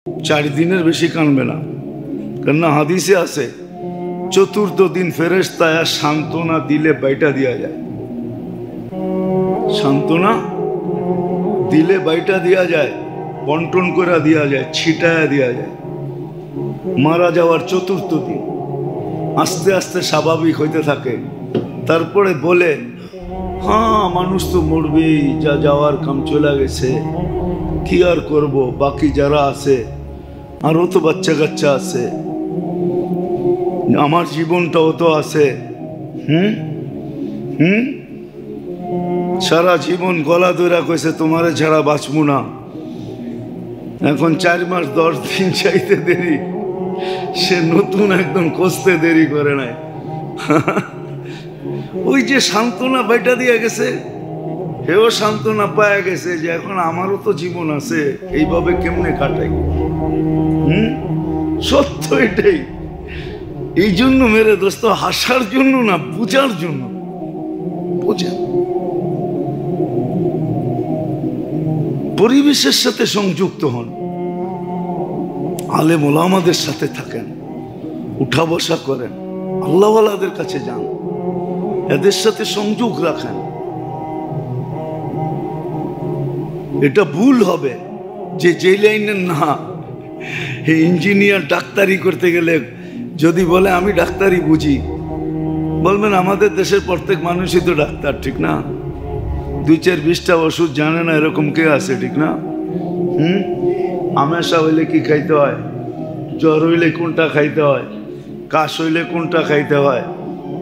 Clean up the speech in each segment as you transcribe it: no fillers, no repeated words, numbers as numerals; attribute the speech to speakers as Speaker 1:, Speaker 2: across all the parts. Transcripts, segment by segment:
Speaker 1: 4 দিনের বেশি কানবে না, কেননা হাদিসে আছে চতুর্থ দিন ফেরেশতায়া সান্ত্বনা দিলে বাইটা দিয়া যায়, সান্ত্বনা দিলে বাইটা দিয়া যায়, বন্টন করে দিয়া যায়, ছিটায়া দিয়া যায়। মারা যাওয়ার চতুর্থ দিন আস্তে আস্তে স্বাভাবিক হইতে থাকে, তারপরে বলে হ্যাঁ মানুষ তো মরবেই, যা যাওয়ার কাম চলে গেছে, কি আর করব, বাকি যারা আছে আরও তো বাচ্চা কাচ্চা আছে, আমার জীবনটাও তো আছে, সারা জীবন গলা ধরা কইছে তোমারে ছাড়া বাঁচবো না, এখন 4 মাস 10 দিন চাইতে দেরি, সে নতুন একদম কষতে দেরি করে নাই। ওই যে সান্ত্বনা বাইটা দিয়ে গেছে, হেও সান্ত্বনা পায়া গেছে যে এখন আমারও তো জীবন আছে, এইভাবে কেমনে কাটাই। সত্য এটাই। এই জন্য মেরে দোস্ত, হাসার জন্য না, বুঝার জন্য। বুঝেন, পরিবেশের সাথে সংযুক্ত হন, আলেম ওলামাদের সাথে থাকেন, উঠা বসা করেন, আল্লাহওয়ালাদের কাছে যান, এদের সাথে সংযোগ রাখেন। এটা ভুল হবে যে লাইনের না, ইঞ্জিনিয়ার ডাক্তারি করতে গেলে যদি বলে আমি ডাক্তারি বুঝি, বলবেন আমাদের দেশের প্রত্যেক মানুষই তো ডাক্তার, ঠিক না? 2-4-20টা ওষুধ জানে না এরকম কে আছে, ঠিক না? আমেশা হইলে কি খাইতে হয়, জ্বর হইলে কোনটা খাইতে হয়, কাশ হইলে কোনটা খাইতে হয়,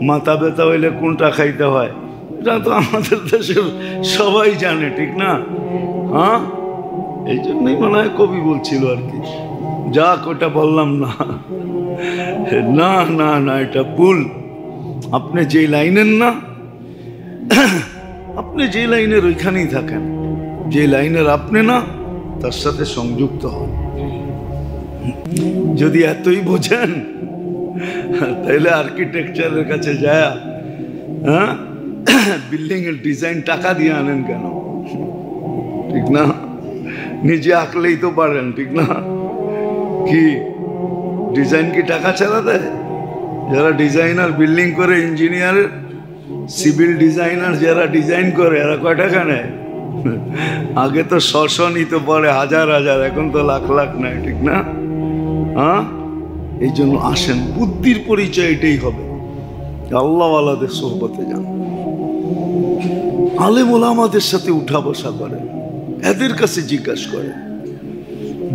Speaker 1: মাথা ব্যথা হইলে কোনটা খাইতে হয়, এটা তো আমাদের দেশের সবাই জানে, ঠিক না? হ্যাঁ, এই জন্যই মনে হয় কবি বলছিল আর কি, যাক ওটা বললাম না, না না না, এটা ভুল। আপনি যে লাইনের না, আপনি যে লাইনের ওইখানেই থাকেন, যে লাইনের আপনি না তার সাথে সংযুক্ত হন। যদি এতই বোঝেন তাহলে আর্কিটেকচারের কাছে যায়, হ্যাঁ, বিল্ডিং এর ডিজাইন টাকা দিয়ে আনেন কেন, ঠিক না? নিজে আঁকলেই তো পারেন, ঠিক না? কি ডিজাইন কি টাকা ছাড়া দেয়? যারা ডিজাইনার বিল্ডিং করে, ইঞ্জিনিয়ার, সিভিল ডিজাইনার যারা ডিজাইন করে, এরা কয় টাকা নেয়? আগে তো 100 নিত, পরে 1000, এখন তো লাখ লাখ নেয়, ঠিক না? হ্যাঁ, এই জন্য আসেন, বুদ্ধির পরিচয় এটাই হবে, আল্লাহওয়ালাদের সোহবতে যান, আলেম ওলামাদের সাথে উঠা বসা করেন, এদের কাছে জিজ্ঞাসা করেন।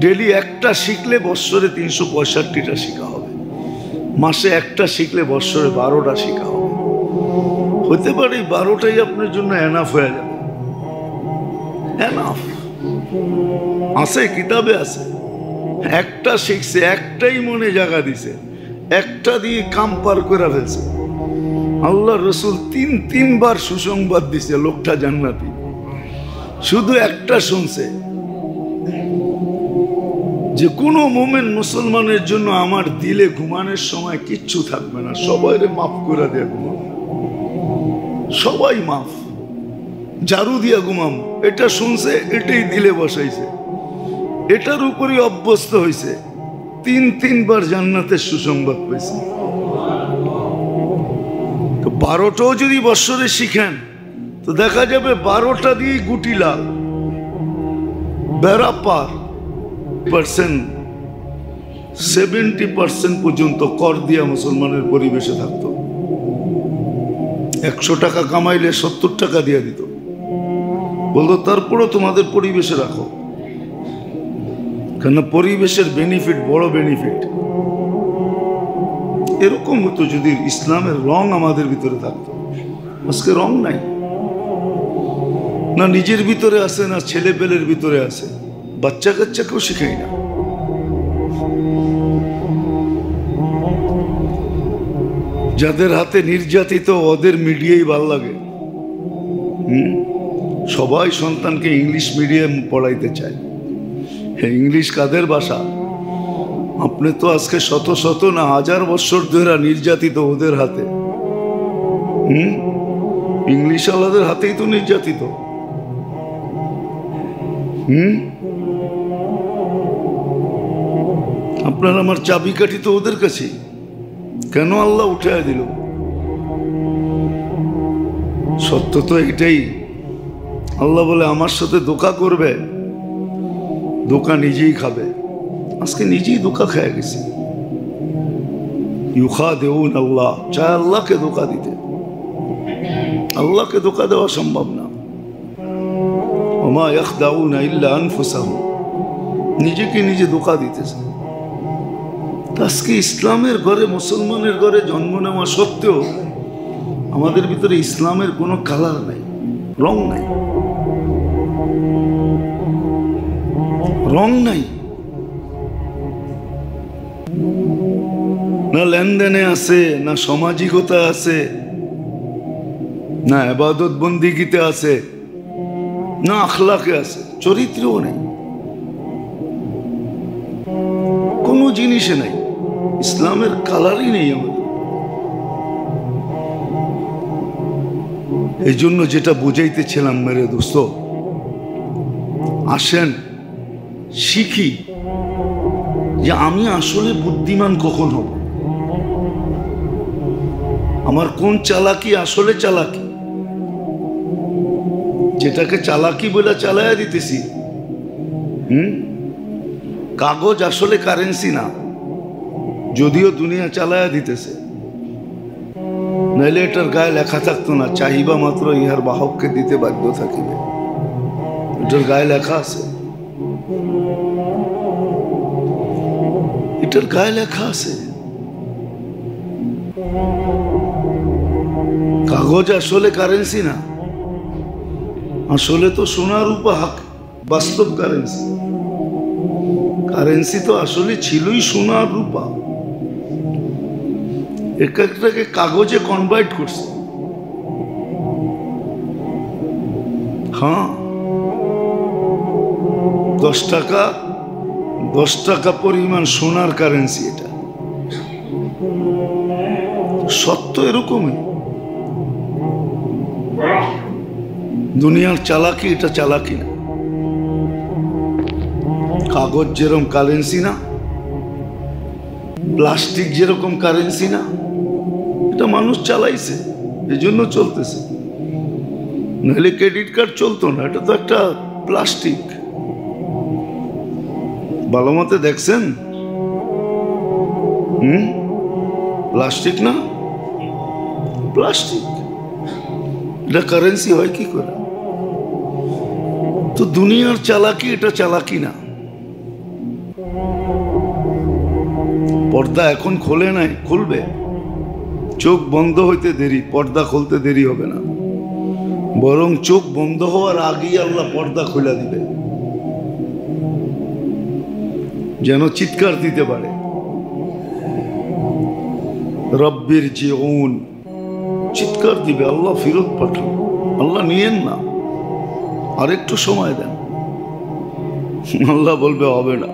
Speaker 1: ডেলি একটা শিখলে বৎসরে 365টা শিখা হবে, মাসে একটা শিখলে বৎসরে 12টা শিখা হবে। হতে পারে 12টাই আপনার জন্য এনাফ হয়ে যাবে। এনাফ আছে, কিতাবে আছে, একটা শিখছে, একটাই মনে জায়গা দিছে, একটা দিয়ে কাম পার করে ফেলছে। আল্লাহ রসুল 3-3বার সুসংবাদ দিছে লোকটা জান্নাতি, শুধু একটা শুনছে যে কোনো মোমেন মুসলমানের জন্য আমার দিলে ঘুমানোর সময় কিচ্ছু থাকবে না, সবাইরে মাফ করে দিয়ে ঘুমাম, সবাই মাফ, ঝাড়ু দিয়া ঘুমাম। এটা শুনছে, এটাই দিলে বসাইছে, এটার উপরই অভ্যস্ত হয়েছে, 3-3বার জান্নাতের সুসংবাদ পেয়েছে। তো 12টাও যদি বৎসরে শিখেন তো দেখা যাবে 12টা দিয়ে গুটি লাল, বেড়া পার। 70% পর্যন্ত কর দিয়া মুসলমানের পরিবেশে থাকতো। 100 টাকা কামাইলে 70 টাকা দিয়ে দিত, বলতো তারপরও তোমাদের পরিবেশে রাখো, কেন পরিবেশের বেনিফিট বড় বেনিফিট। এরকম হতো যদি ইসলামের রং আমাদের ভিতরে থাকতো। আজকে রং নাই, না নিজের ভিতরে আছে, না ছেলে পেলের ভিতরে আছে, বাচ্চা কাচ্চাকেও শিখাই না। যাদের হাতে নির্যাতিত, ওদের মিডিয়াই ভাল লাগে। সবাই সন্তানকে ইংলিশ মিডিয়াম পড়াইতে চায়। ইংলিশ কাদের ভাষা? আপনি তো আজকে শত শত না 1000 বছর ধরে নির্যাতিত ওদের হাতে। ইংলিশ আলাদের হাতেই তো নির্যাতিত। আপনার আমার চাবিকাঠি তো ওদের কাছে, কেন আল্লাহ উঠায় দিল? সত্য তো এটাই। আল্লাহ বলে আমার সাথে ধোঁকা করবে, ধোঁকা নিজেই খাবে। আজকে নিজেই ধোঁকা খেয়ে গেছি। ইউখাদিউন আল্লাহ, চায় আল্লাহকে ধোঁকা দিতে। আল্লাহকে ধোঁকা দেওয়া সম্ভব না। ওমা ইয়াখদাউনা ইল্লা আনফুসাহুম, নিজেকে নিজে ধোঁকা দিতেছে। আজকে ইসলামের ঘরে, মুসলমানের ঘরে জন্ম নেওয়া সত্ত্বেও আমাদের ভিতরে ইসলামের কোনো কালার নাই, রং নাই, রং নাই। না লেনদেনে আছে, না সামাজিকতা আছে, না ইবাদত বন্দিগিতে আছে, না আখলাকে আছে, চরিত্রও নেই, কোনো জিনিসে নাই। ইসলামের কালারই নেই আমাদের। এই জন্য যেটা বুঝাইতেছিলাম মেরে দোস্ত, আসেন শিখি যে আমি আসলে বুদ্ধিমান কখন হব, আমার কোন চালাকি আসলে চালাকি, যেটাকে চালাকি বলে চালাইয়া দিতেছি। কাগজ আসলে কারেন্সি না, যদিও দুনিয়া চালাইয়া দিতেছে। নাইলে এটার গায়ে লেখা থাকতো না, চাহিবা মাত্র ইহার বাহককে দিতে বাধ্য থাকিবে। এটার গায়ে লেখা আছে, এটার গায়ে লেখা আছে। কাগজ আসলে কারেন্সি না, আসলে তো সোনা রূপা হক বাস্তব কারেন্সি। কারেন্সি তো আসলে ছিলই সোনা রূপা, এক একটাকে কাগজে কনভার্ট করছে। হ্যাঁ, 10 টাকা পরিমাণ সোনার কারেন্সি এটা। সত্য এরকমই। দুনিয়ার চালাকি এটা চালাকি না। কাগজ যেরকম কারেন্সি না, প্লাস্টিক যেরকম কারেন্সি না, এটা মানুষ চালাইছে, এই জন্য চলতেছে। নাহলে ক্রেডিট কার্ড চলতো না, এটা তো একটা প্লাস্টিক। ভালো মতে দেখছেন? প্লাস্টিক না, প্লাস্টিক। এটা কারেন্সি হয় কি করে? তো দুনিয়ার চালাকি এটা চালাকি না। পর্দা এখন খোলে নাই, খুলবে। চোখ বন্ধ হইতে দেরি, পর্দা খুলতে দেরি হবে না। বরং চোখ বন্ধ হওয়ার আগেই আল্লাহ পর্দা খুলে দিবে, যেন চিৎকার দিতে পারে, রব্বির জিউন, চিৎকার দিবে, আল্লাহ ফেরত পাঠান, আল্লাহ নিয়েন না, আরেকটু সময় দেন। আল্লাহ বলবে হবে না,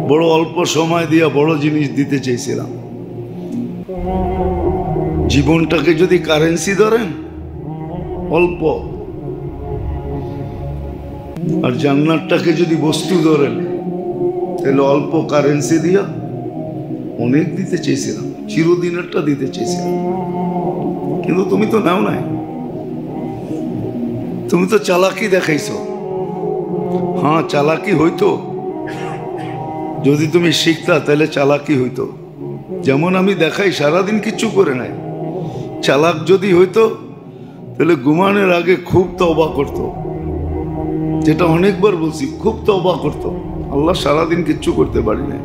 Speaker 1: বড় অল্প সময় দিয়া বড় জিনিস দিতে চাইছিলাম। জীবনটাকে যদি কারেন্সি ধরেন অল্প, আর জান্নাতটাকে যদি বস্তু ধরেন তাহলে অল্প কারেন্সি দিয়া অনেক দিতে চেয়েছিলাম, চিরদিনেরটা দিতে চেয়েছিলাম। কিন্তু তুমি তো নাও নাই, তুমি তো চালাকি দেখাইছো। হ্যাঁ, চালাকি হইতো, যদি তুমি শিখতা তাহলে চালাকি হইতো। যেমন আমি দেখাই, সারাদিন কিচ্ছু করে নাই। চালাক যদি হইতো তাহলে ঘুমানোর আগে খুব তওবা করতো, যেটা অনেকবার বলছি, খুব তওবা করতো। আল্লাহ সারাদিন কিচ্ছু করতে পারি না,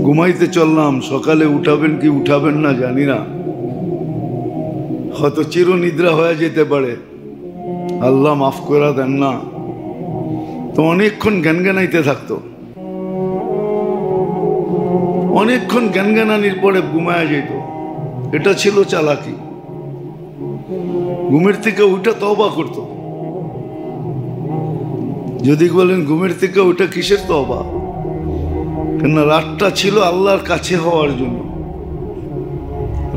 Speaker 1: ঘুমাইতে চললাম, সকালে উঠাবেন কি উঠাবেন না জানি না, হয়তো চিরনিদ্রা হয়ে যেতে পারে, আল্লাহ মাফ করে দেন না। তো অনেকক্ষণ জ্ঞানজ্ঞানাইতে থাকতো, অনেকক্ষণ জ্ঞানজ্ঞানানির পরে ঘুমায়া যেত। এটা ছিল চালাকি। ঘুমের থেকে ওইটা তওবা করতো। যদি বলেন ঘুমের থেকে ওইটা কিসের তওবা, কেন রাতটা ছিল আল্লাহর কাছে হওয়ার জন্য।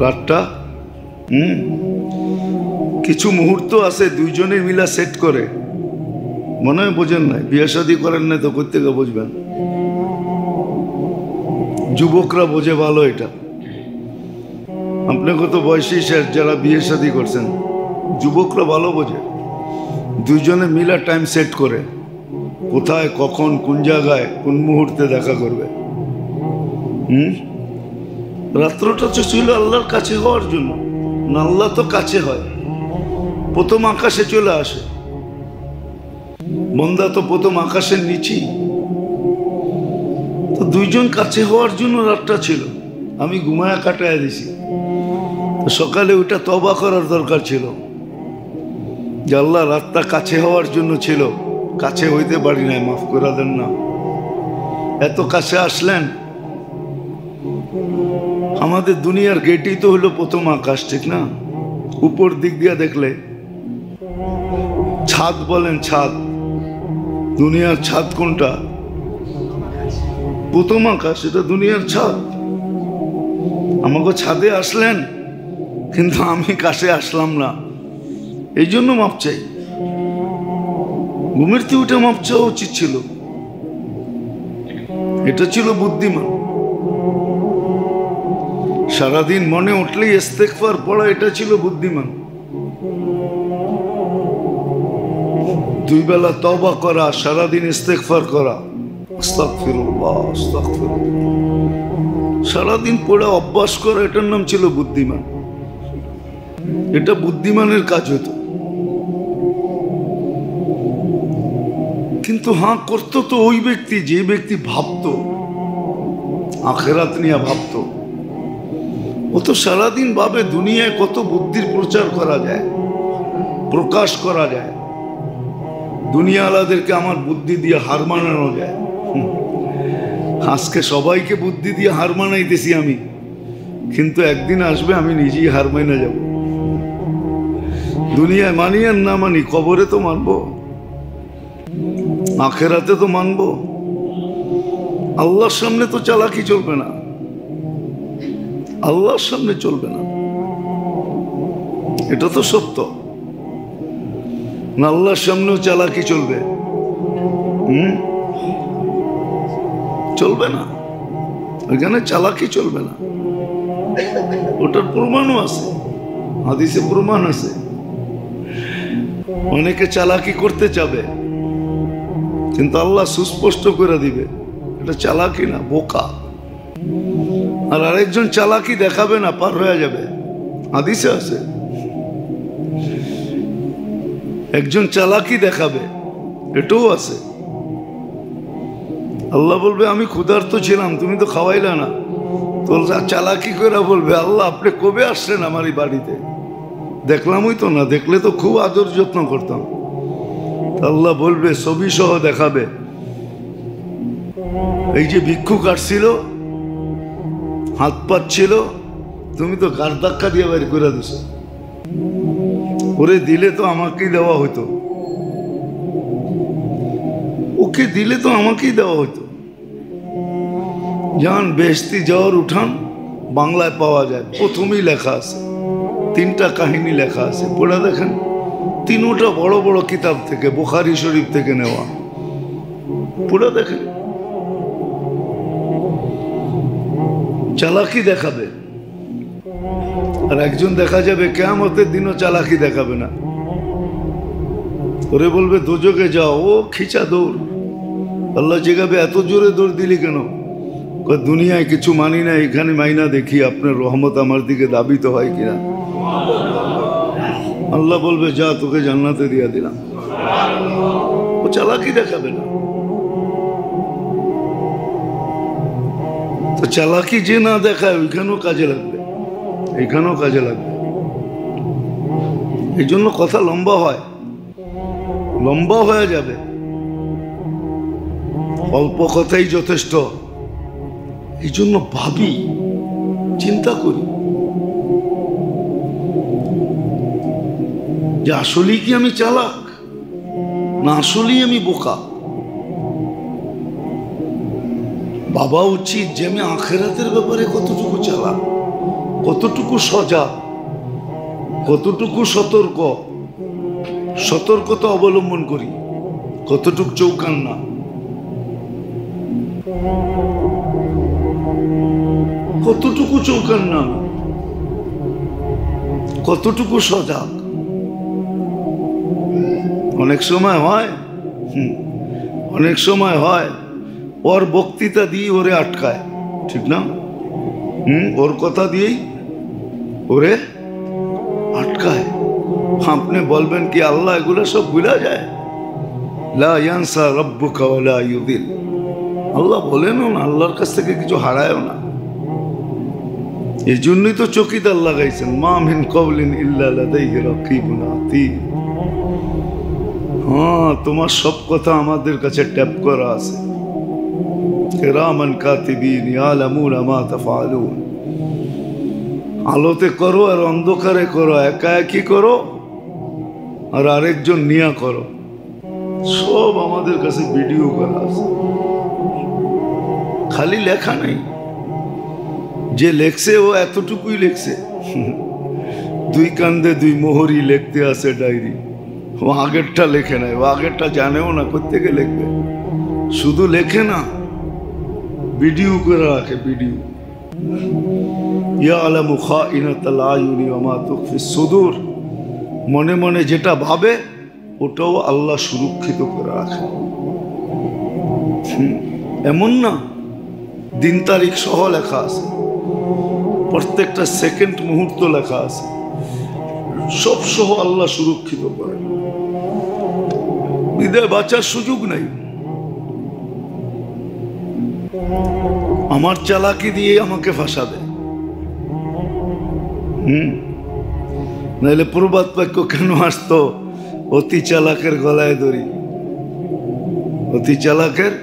Speaker 1: রাতটা কিছু মুহূর্ত আছে দুইজনে মিলা সেট করে, মনে হয় বোঝেন নাই, বিয়ে শাদী করেন নাই তো কোথেকে বুঝবেন। যুবকরা বোঝে ভালো এটা। আপনাকে তো বয়সী শেষ, যারা বিয়ে শাদী করছেন, যুবকরা ভালো বোঝে। দুইজনে মিলা টাইম সেট করে কোথায়, কখন, কোন জায়গায়, কোন মুহূর্তে দেখা করবে। রাত্রটা তো ছিল আল্লাহর কাছে হওয়ার জন্য না। আল্লাহ তো কাছে হয়, প্রথম আকাশে চলে আসে। বন্দা তো প্রথম আকাশের নিচেই। তো দুইজন কাছে হওয়ার জন্য রাতটা ছিল। আমি ঘুমায়া কাটায় দিছি। সকালে ওটা তওবা করার দরকার ছিল যে আল্লাহ রাতটা কাছে হওয়ার জন্য ছিল, কাছে হইতে পারি নাই, মাফ করে দেন না। এত কাছে আসলেন। আমাদের দুনিয়ার গেটই তো হলো প্রথম আকাশ, ঠিক না? উপর দিক দিয়ে দেখলে ছাদ বলেন, ছাদ, দুনিয়ার ছাদ কোনটা? প্রথম আকাশ, এটা দুনিয়ার ছাদ। আমাকে ছাদে আসলেন, কিন্তু আমি কাছে আসলাম না, এই জন্য মাপ চাই। ঘুমের থেকে উঠে মাপ চাওয়া উচিত ছিল। এটা ছিল বুদ্ধিমান। সারাদিন মনে উঠলেই ইস্তেগফার পড়া, এটা ছিল বুদ্ধিমান। দুই বেলা তওবা করা, সারাদিন ইস্তেগফার করা, আস্তাগফিরুল্লাহ আস্তাগফিরুল্লাহ, সারাদিন পড়ে অভ্যাস করা, এটার নাম ছিল বুদ্ধিমান। এটা বুদ্ধিমানের কাজ হতো। কিন্তু হ্যাঁ, করতো তো ওই ব্যক্তি যে ব্যক্তি ভাবতো, আখেরাত নিয়ে ভাবতো। ও তো সারাদিন ভাবে দুনিয়ায় কত বুদ্ধির প্রচার করা যায়, প্রকাশ করা যায়, দুনিয়া আলাদেরকে আমার বুদ্ধি দিয়ে হার মানানো যায়। আজকে সবাইকে বুদ্ধি দিয়ে হার মানাইতেছি আমি, কিন্তু একদিন আসবে আমি নিজেই হার মাইনা যাব। দুনিয়ায় মানি আর না মানি, কবরে তো মানবো, আখেরাতে তো মানবো। আল্লাহর সামনে তো চালাকি চলবে না, আল্লাহর সামনে চলবে না, এটা তো সত্য না। আল্লাহর সামনেও চালাকি চলবে? চলবে না, ওইখানে চালাকি চলবে না। ওটার প্রমাণও আছে, হাদিসে প্রমাণ আছে। অনেকে চালাকি করতে চাবে, কিন্তু আল্লাহ সুস্পষ্ট করে দিবে এটা চালাকি না, বোকা। আর আরেকজন চালাকি দেখাবে না, পার হয়ে যাবে, হাদিসে আছে। একজন চালাকি দেখাবে, এটাও আছে। আল্লাহ বলবে আমি ক্ষুধার্ত ছিলাম, তুমি তো খাওয়াইলা না। তো চালাকি করে বলবে আল্লাহ আপনি কবে আসছেন আমার এই বাড়িতে? দেখলামই তো না, দেখলে তো খুব আদর যত্ন করতাম। আল্লাহ বলবে ছবি সহ দেখাবে, এই যে ভিক্ষুক আসছিল, হাত পাচ্ছিল, তুমি তো গার ধাক্কা দিয়ে বের করে দিছো। ওরে দিলে তো আমাকেই দেওয়া হতো, ওকে দিলে তো আমাকেই দেওয়া হতো। যান বেহেশতি যাওয়ার উঠান বাংলায় পাওয়া যায়, প্রথমেই লেখা আছে, 3টা কাহিনী লেখা আছে, পড়ে দেখেন। 3টা বড় বড় কিতাব থেকে, বুখারী শরীফ থেকে নেওয়া, পড়ে দেখেন। চালাকি দেখাবে, আর একজন দেখা যাবে কিয়ামতের দিনও চালাকি দেখাবে না। ওরে বলবে দোজকে যাও, ও খিচা দৌড়। আল্লাহ জিজ্ঞাবে এত জোরে দৌড় দিলি কেন? দুনিয়ায় কিছু মানি না, এখানে মাইনা দেখি আপনার রহমত আমার দিকে দাবিত হয় কিনা। আল্লাহ বলবে যা, তোকে জান্নাতে দিয়া দিলাম। ও চালাকি দেখাবে না। তো চালাকি যে না দেখায় ওইখানেও কাজে লাগবে, এইখানেও কাজে লাগবে। এই জন্য কথা লম্বা হয়, লম্বা হয়ে যাবে। অল্প কথাই যথেষ্ট। এই জন্য ভাবি, চিন্তা করি যে আসলেই কি আমি চালাক, না আসলেই আমি বোকা। ভাবা উচিত যে আমি আখেরাতের ব্যাপারে কতটুকু চালাক, কতটুকু সজাগ, কতটুকু সতর্কতা অবলম্বন করি, কতটুকু চৌকান্না। কতটুকু চৌকান্না, কতটুকু সজাগ। অনেক সময় হয় অনেক সময় হয় ওর বক্তৃতা দিয়ে ওরে আটকায়, ঠিক না? ওর কথা দিয়েই ওরে আটকায়। আপনি বলবেন কি আল্লাহ এগুলো সব ভুলা যায়? লা ইয়ানসা রাব্বুকা ওয়া লা ইউদিল। আল্লাহ বলেনও না, আল্লাহর কাছ থেকে কিছু হারায়ও না। এই জন্যই তো চকিদার লাগাইছেন, মা মিন কওলিন ইল্লা লাদাইহি রাকিবুন আতীদ। হ্যাঁ, তোমার সব কথা আমাদের কাছে ট্যাপ করা আছে। কিরামান কাতিবিন ইয়ালামুনা মা তাফআলুন। আলোতে করো আর অন্ধকারে করো, একা একই করো আর আরেকজন নিয়া করো, সব আমাদের কাছে ভিডিও করা আছে। খালি লেখা নাই, যে লেখছে ও এতটুকুই লেখছে। দুই কান্দে দুই মোহরি লিখতে আছে ডায়েরি। ও আগেরটা লেখে নাই, ও আগেরটা জানেও না কোত্থেকে লিখবে। শুধু লেখে না, ভিডিও করে রাখে, ভিডিও। ইয়ালামু খাইনাতাল আয়ুনি ওয়া মা তুখফিস সুদূর। মনে মনে যেটা ভাবে ওটাও আল্লাহ সুরক্ষিত করে রাখে। এমন না, দিন তারিখ সহ লেখা আছে, প্রত্যেকটা সেকেন্ড মুহূর্ত লেখা আছে, সব সহ আল্লাহ সুরক্ষিত করে। বিদায় বাঁচার সুযোগ নাই। আমার চালাকি দিয়ে আমাকে ফাঁসাবে। নাহলে প্রবাদ বাক্য কেন আসতো? অতি চালাকের গলায় দড়ি। অতি চালাকের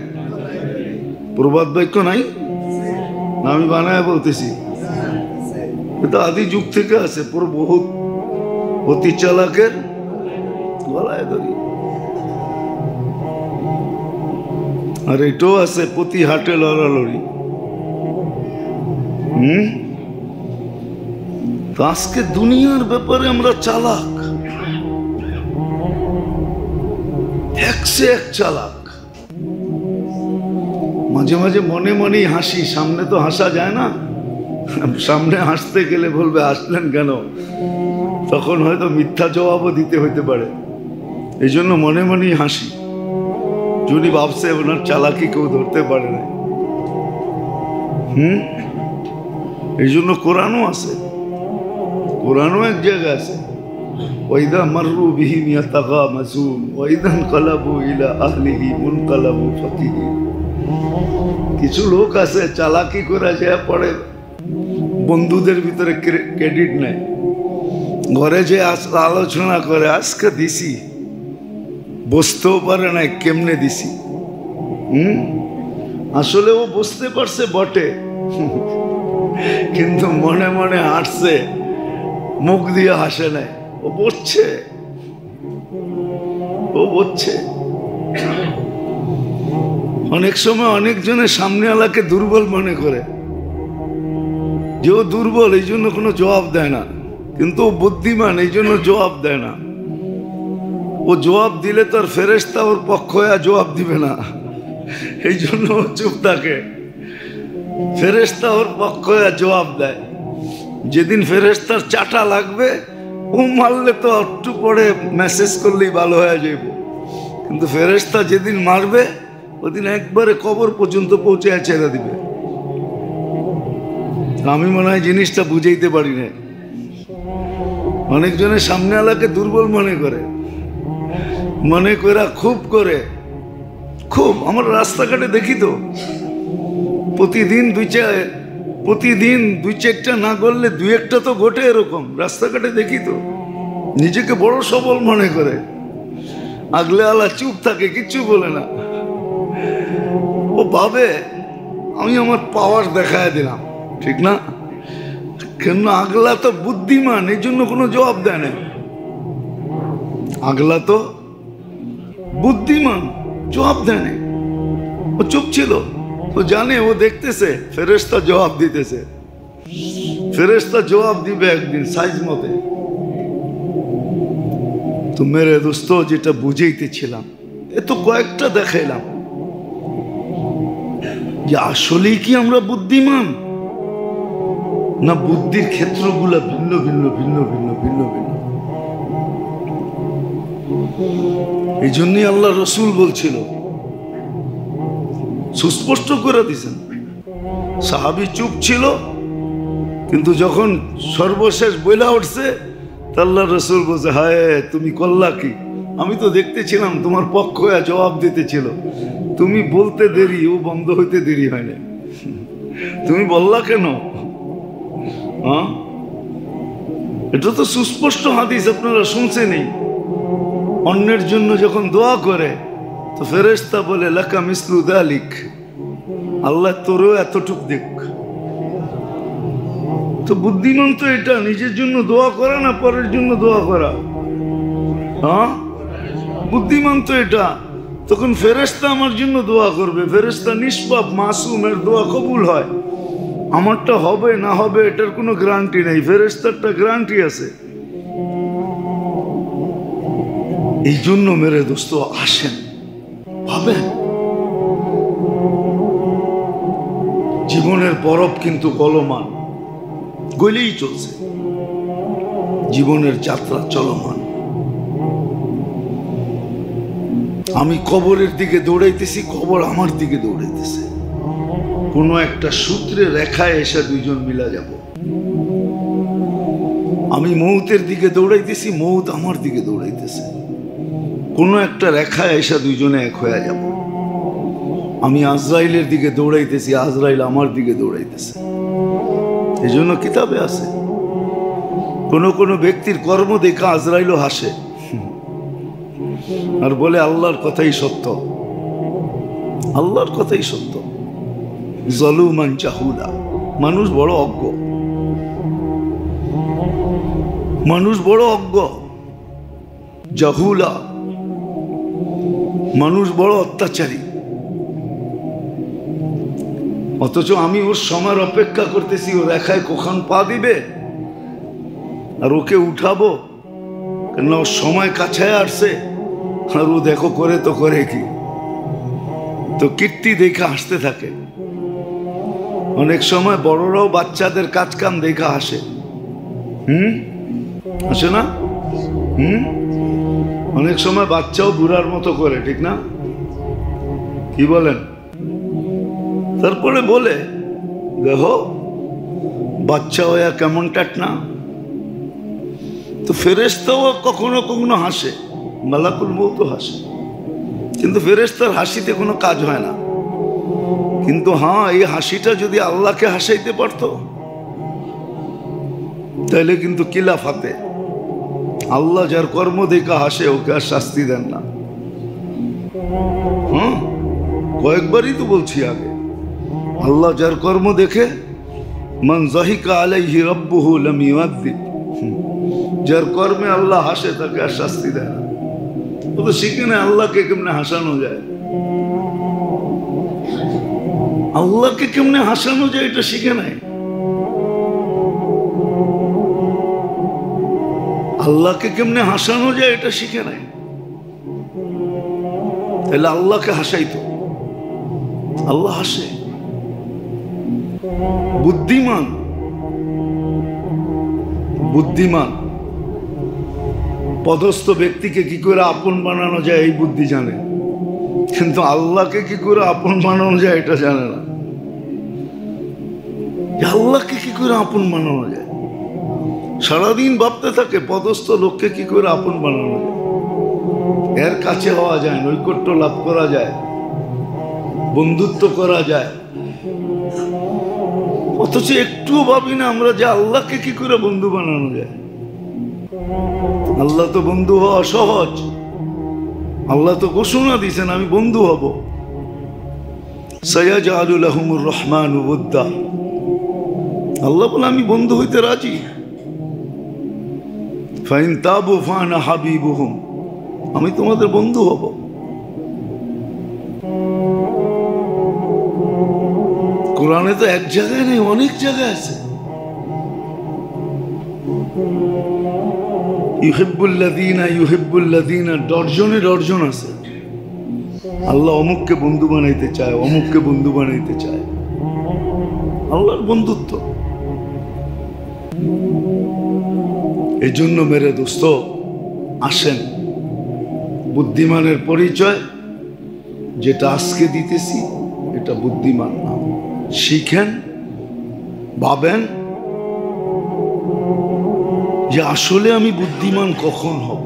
Speaker 1: প্রবাদ বাক্য নাই না, আমি বানায় বলতেছি। এটা আদি যুগ থেকে আছে, পুরো বহুত। অতি চালাকের গলায় দড়ি। আর এটাও আছে, প্রতি হাটে লড়ালড়ি। তো আজকে দুনিয়ার ব্যাপারে আমরা চালাক, একসে এক চালাক। মাঝে মাঝে মনে মনেই হাসি, সামনে তো হাসা যায় না। সামনে হাসতে গেলে বলবে হাসলেন কেন, তখন হয়তো মিথ্যা জবাবও দিতে হইতে পারে। এই জন্য মনে মনেই হাসি। যদি ভাবছে ওনার চালাকি কেউ ধরতে পারে না। এই জন্য কোরআনও আছে, কোরআনও এক জায়গায় আছে, ওয়াইদা মাররু বিহিম ইয়াতাগামাজুন ওয়াইদা ইনকালাবু ইলা আহলিহি মুনকালাবু ফাকিহিন। কিছু লোক আছে চালাকি করে যায় পড়ে, বন্ধুদের ভিতরে ক্রেডিট নেয়, ঘরে যে আলোচনা করে আজকে দিছি, বুঝতেও পারে না কেমনে দিছি। আসলে ও বুঝতে পারছে বটে, কিন্তু মনে মনে হাসছে, মুখ দিয়ে হাসে নাই। ও বুঝছে, ও বুঝছে। অনেক সময় অনেকজনের সামনে আলাকে দুর্বল মনে করে, যে ও দুর্বল এই জন্য কোনো জবাব দেয় না, কিন্তু ও বুদ্ধিমান এই জন্য জবাব দেয় না। ও জবাব দিলে তার ফেরেশতা ওর পক্ষ হয়ে জবাব দিবে না, এই জন্য ও চুপ থাকে। ফেরেশতা ওর পক্ষ হয়ে জবাব দেয়। যেদিন ফেরেশতার চাটা লাগবে, ও মারলে তো একটু পরে মেসেজ করলেই ভালো হয়ে যাইব, কিন্তু ফেরেশতা যেদিন মারবে ওদিন একবারে কবর পর্যন্ত পৌঁছে ছেড়ে দিবে। আমি মনে হয় জিনিসটা বুঝাইতে পারি না। অনেকজনের সামনে আলাকে দুর্বল মনে করে, মনে করা খুব করে, খুব। আমার রাস্তাঘাটে দেখি তো প্রতিদিন দুই চারটা না করলে দুই একটা তো ঘটে এরকম। রাস্তাঘাটে দেখি তো, নিজেকে বড় সবল মনে করে, আগলে আলা চুপ থাকে, কিচ্ছু বলে না। ও ভাবে আমি আমার পাওয়ার দেখায় দিলাম, ঠিক না? কেন আগলা তো বুদ্ধিমান, এই জন্য কোনো জবাব দেয় না। আগলা তো বুদ্ধিমান, জবাব দেয় না। ও চুপ ছিল, ও জানে, ও দেখতেছে ফেরেশতা জবাব দিতেছে। ফেরেশতা জবাব দিবে একদিন সাইজ মতে। তো মেরে দোস্ত, যেটা বুঝাইতেছিলাম, এ তো কয়েকটা দেখাইলাম যে আসলেই কি আমরা বুদ্ধিমান? না বুদ্ধির ক্ষেত্রগুলা ভিন্ন ভিন্ন ভিন্ন ভিন্ন ভিন্ন ভিন্ন। এই জন্যই আল্লাহ রসুল বলছিল, সুস্পষ্ট করে দিয়েছেন। সাহাবী চুপ ছিল, কিন্তু যখন সর্বশেষ বইলা উঠছে আল্লাহ রসুল বলছে, হায় তুমি করলা কি? আমি তো দেখতেছিলাম তোমার পক্ষ হয়ে জবাব দিতেছিল, তুমি বলতে দেরি, ও বন্ধ হইতে দেরি হয় না, তুমি বললা কেন? হ্যাঁ, এটা তো সুস্পষ্ট হাদিস, আপনারা শুনছেনই। অন্যের জন্য যখন দোয়া করে তো ফেরেশতা বলে লাকা মিসলু যালিক, আল্লাহ তোরও এতটুক দেখ। তো বুদ্ধিমান তো এটা, নিজের জন্য দোয়া করা না পরের জন্য দোয়া করা। হ্যাঁ, বুদ্ধিমান তো এটা। তখন ফেরেশতা আমার জন্য দোয়া করবে, ফেরেশতা নিষ্পাপ মাসুম, এর দোয়া কবুল হয়। আমারটা হবে না হবে এটার কোনো গ্যারান্টি নেই, ফেরেশতারটা গ্যারান্টি আছে। এই জন্য মেরে দোস্ত আসেন, ভাবেন জীবনের বরফ কিন্তু গলমান, গলেই চলছে, জীবনের যাত্রা চলমান। আমি কবরের দিকে দৌড়াইতেছি, কবর আমার দিকে দৌড়াইতেছে। কোনো একটা সূত্রে রেখায় এসে দুইজন মিলা যাব। আমি মৌতের দিকে দৌড়াইতেছি, মৌত আমার দিকে দৌড়াইতেছে। কোনো একটা রেখায় এসে দুইজনে এক হয়ে যাব। আমি আজরাইলের দিকে দৌড়াইতেছি, আজরাইল আমার দিকে দৌড়াইতেছে। এই জন্য কিতাবে আছে, কোনো কোনো ব্যক্তির কর্ম দেখা আজরাইলও হাসে আর বলে আল্লাহর কথাই সত্য, আল্লাহর কথাই সত্য। জলুমান জাহুলা, মানুষ বড় অজ্ঞ, মানুষ বড় অজ্ঞ। জাহুলা, মানুষ বড় অত্যাচারী। অথচ আমি ওর সময়ের অপেক্ষা করতেছি, ও রেখায় কখন পা দিবে আর ওকে উঠাবো, কেন ওর সময় কাছে আসছে। আর ও দেখো করে তো করে কি, তো কীর্তি দেখে হাসতে থাকে। অনেক সময় বড়রাও বাচ্চাদের কাজ কাম দেখে হাসে। হাসে না? অনেক সময় বাচ্চাও বুড়ার মতো করে, ঠিক না? কি বলেন? তারপরে বলে দেখো বাচ্চা হইয়া কেমন টাট না। তো ফেরেশতাও কখনো কখনো হাসে, মালাকুল মউতও হাসে, কিন্তু ফেরেশতার হাসিতে কোনো কাজ হয় না। কিন্তু হ্যাঁ, এই হাসিটা যদি আল্লাহকে হাসাইতে পারত তাহলে কিন্তু কিলাফাতে আল্লাহ যার কর্ম দেখা হাসে ওকে আর শাস্তি দেন না। হ্যাঁ, কয়েকবারই তো বলছি আগে, আল্লাহ যার কর্ম দেখে মান যাহিকা আলাইহি রাব্বুহু লাম ইউআযিব, যার কর্মে আল্লাহ হাসে তাকে আর শাস্তি দেয় না। ও তো শিখে না আল্লাহকে কেমনে হাসানো যায়, আল্লাহকে কেমনে হাসানো যায় এটা শিখে নাই। আল্লাহকে কেমনে হাসানো যায় এটা শিখে নাই, তাহলে আল্লাহকে হাসাইতো। আল্লাহ হাসে। বুদ্ধিমান, বুদ্ধিমান পদস্থ ব্যক্তিকে কি করে আপন বানানো যায় এই বুদ্ধি জানে, কিন্তু আল্লাহকে কি করে আপন বানানো যায় এটা জানে না। আল্লাহকে কি করে আপন বানানো যায়, সারাদিন ভাবতে থাকে পদস্থ লোককে কি করে আপন বানানো যায়, এর কাছে হওয়া যায়, নৈকট্য লাভ করা যায়, বন্ধুত্ব করা যায়। অথচ একটুও ভাবি না আমরা যে আল্লাহকে কি করে বন্ধু বানানো যায়। আল্লাহ তো বন্ধু হওয়া সহজ, আল্লাহ তো ঘোষণা দিয়েছেন আমি বন্ধু হব। সায়াজআলু লাহুমুর রহমানু ওদ্দা, আল্লাহ বলে আমি বন্ধু হইতে রাজি। ফাইন তাবু ফানা হাবিবুহুম, আমি তোমাদের বন্ধু হব। কোরআনে তো এক জায়গায় নেই, অনেক জায়গায় আছে। ইউহিব্বুল্লাযীনা ইউহিব্বুল্লাযীনা ডর্জনে ডর্জন আছে। আল্লাহ অমুককে বন্ধু বানাইতে চায়, অমুককে বন্ধু বানাইতে চায়। আল্লাহর বন্ধুত্ব। এই জন্য মেরে দোস্ত আসেন, বুদ্ধিমানের পরিচয় যেটা আজকে দিতেছি এটা বুদ্ধিমান না। শিখেন, ভাবেন যে আসলে আমি বুদ্ধিমান কখন হব।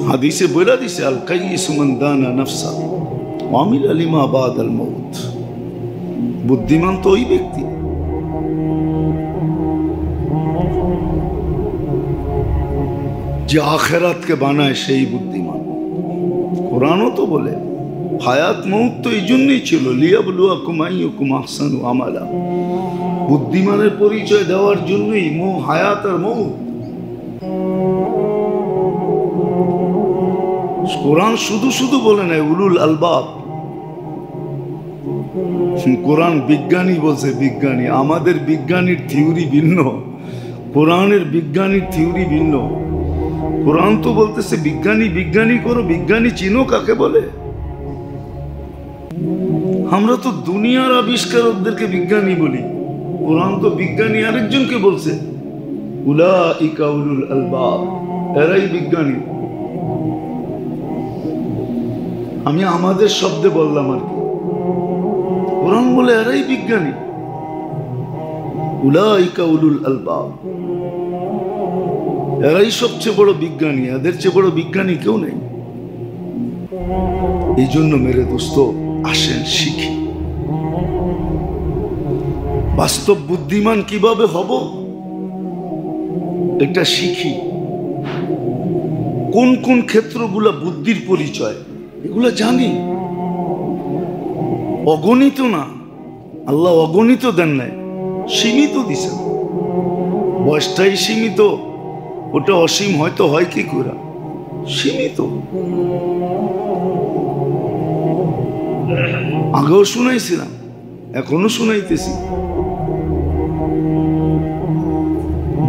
Speaker 1: হাদিসে বইলা দিছে, আল কাইয়িসু মান দানা নাফসা ওয়া আমিলা লিমা বাদাল মাউত। বুদ্ধিমান তো ওই ব্যক্তি যে আখেরাতকে বানায়, সেই বুদ্ধিমান। কোরআনও তো বলে হায়াত মউত তো এই জন্যই ছিল, লিয়াবলুয়াকুম আইয়ুকুম আহসানু আমালা। বুদ্ধিমানের পরিচয় দেওয়ার জন্যই হায়াত আর মউত। কোরআন শুধু শুধু বলে নাই উলুল আলবাব। কোরআন বিজ্ঞানী বলছে, বিজ্ঞানী। আমাদের বিজ্ঞানীর থিওরি ভিন্ন, কোরআনের বিজ্ঞানীর থিওরি ভিন্ন। কোরআন তো বলতেছে বিজ্ঞানী বিজ্ঞানী করো, বিজ্ঞানী চিনো কাকে বলে? আমরা তো দুনিয়ার আবিষ্কারকদেরকে বিজ্ঞানী বলি, কোরআন তো বিজ্ঞানী আরেকজনকে বলছে, উলাইকা উলুল আলবাব, এরাই বিজ্ঞানী। আমি আমাদের শব্দে বললাম আর কি, কোরআন বলে এরাই বিজ্ঞানী, উলাইকা উলুল আলবাব, এরাই সবচেয়ে বড় বিজ্ঞানী, এদের চেয়ে বড় বিজ্ঞানী কেউ নেই। এই জন্য মেরে দোস্ত আসেন শিখি। বাস্তব বুদ্ধিমান কিভাবে হব এটা শিখি। কোন কোন ক্ষেত্রগুলা বুদ্ধির পরিচয় এগুলা জানি। অগণিত না, আল্লাহ অগণিত দেন নাই, সীমিত দিছেন। বয়সটাই সীমিত, ওটা অসীম হয়তো হয় কি করে, সীমিত। আগেও শুনাইছিলাম, এখনো শুনাইতেছি।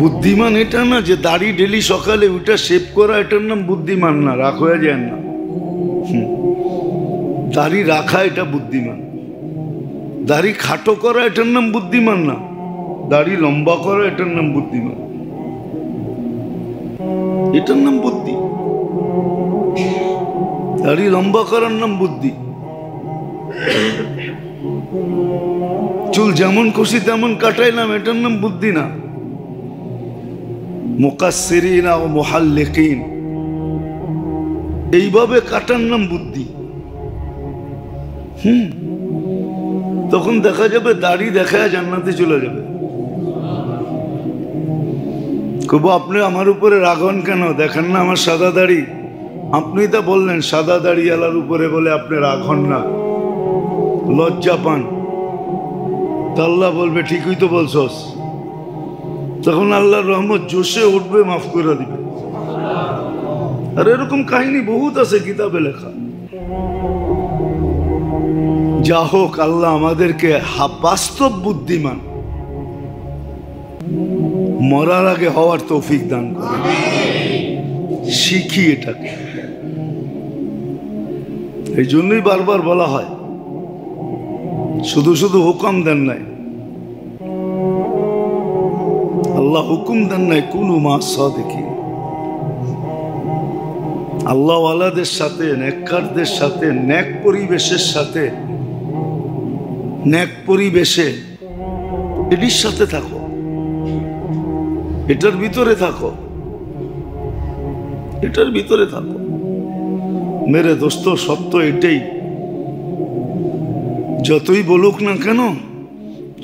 Speaker 1: বুদ্ধিমান এটা না যে দাড়ি ডেলি সকালে ওইটা শেভ করা, এটার নাম বুদ্ধিমান না, রাখ হয়ে যায় না। দাড়ি রাখা এটা বুদ্ধিমান। দাড়ি খাটো করা এটার নাম বুদ্ধিমান না, দাড়ি লম্বা করা এটার নাম বুদ্ধিমান, এটার নাম বুদ্ধি। দাড়ি লম্বা করার নাম বুদ্ধি। চুল যেমন খুশি তেমন কাটাইলাম, এটার নাম বুদ্ধি না। মুকাসসিরিনা ও মুহাল্লিকিন, এইভাবে কাটার নাম বুদ্ধি। তখন দেখা যাবে দাড়ি দেখায় জান্নাতে চলে যাবে। কব আপনি আমার উপরে রাগন কেন? দেখেন না আমার সাদা দাড়ি। আপনি তা বললেন সাদা দাড়ি আলার উপরে বলে আপনি রাগন না, লজ্জা পান। তা আল্লাহ বলবে ঠিকই তো বলছস। তখন আল্লাহর রহমত জোশে উঠবে, মাফ করে দিবে। আর এরকম কাহিনী বহুত আছে কিতাবে লেখা। যা হোক, আল্লাহ আমাদেরকে বাস্তব বুদ্ধিমান মরার আগে হওয়ার তৌফিক দান করে। শিখি এটাকে। এই জন্যই বারবার বলা হয়, শুধু শুধু হুকুম দেন নাই, আল্লাহ হুকুম দেন নাই কুনু মা সাদিকিন। আল্লাহ ওয়ালাদের সাথে, নেককারদের সাথে, নেক পরিবেশের সাথে, নেক পরিবেশে এটির সাথে থাকো, এটার ভিতরে থাকো, এটার ভিতরে থাকো। মেরে দোস্ত সত্য এটাই। যতই বলুক না কেন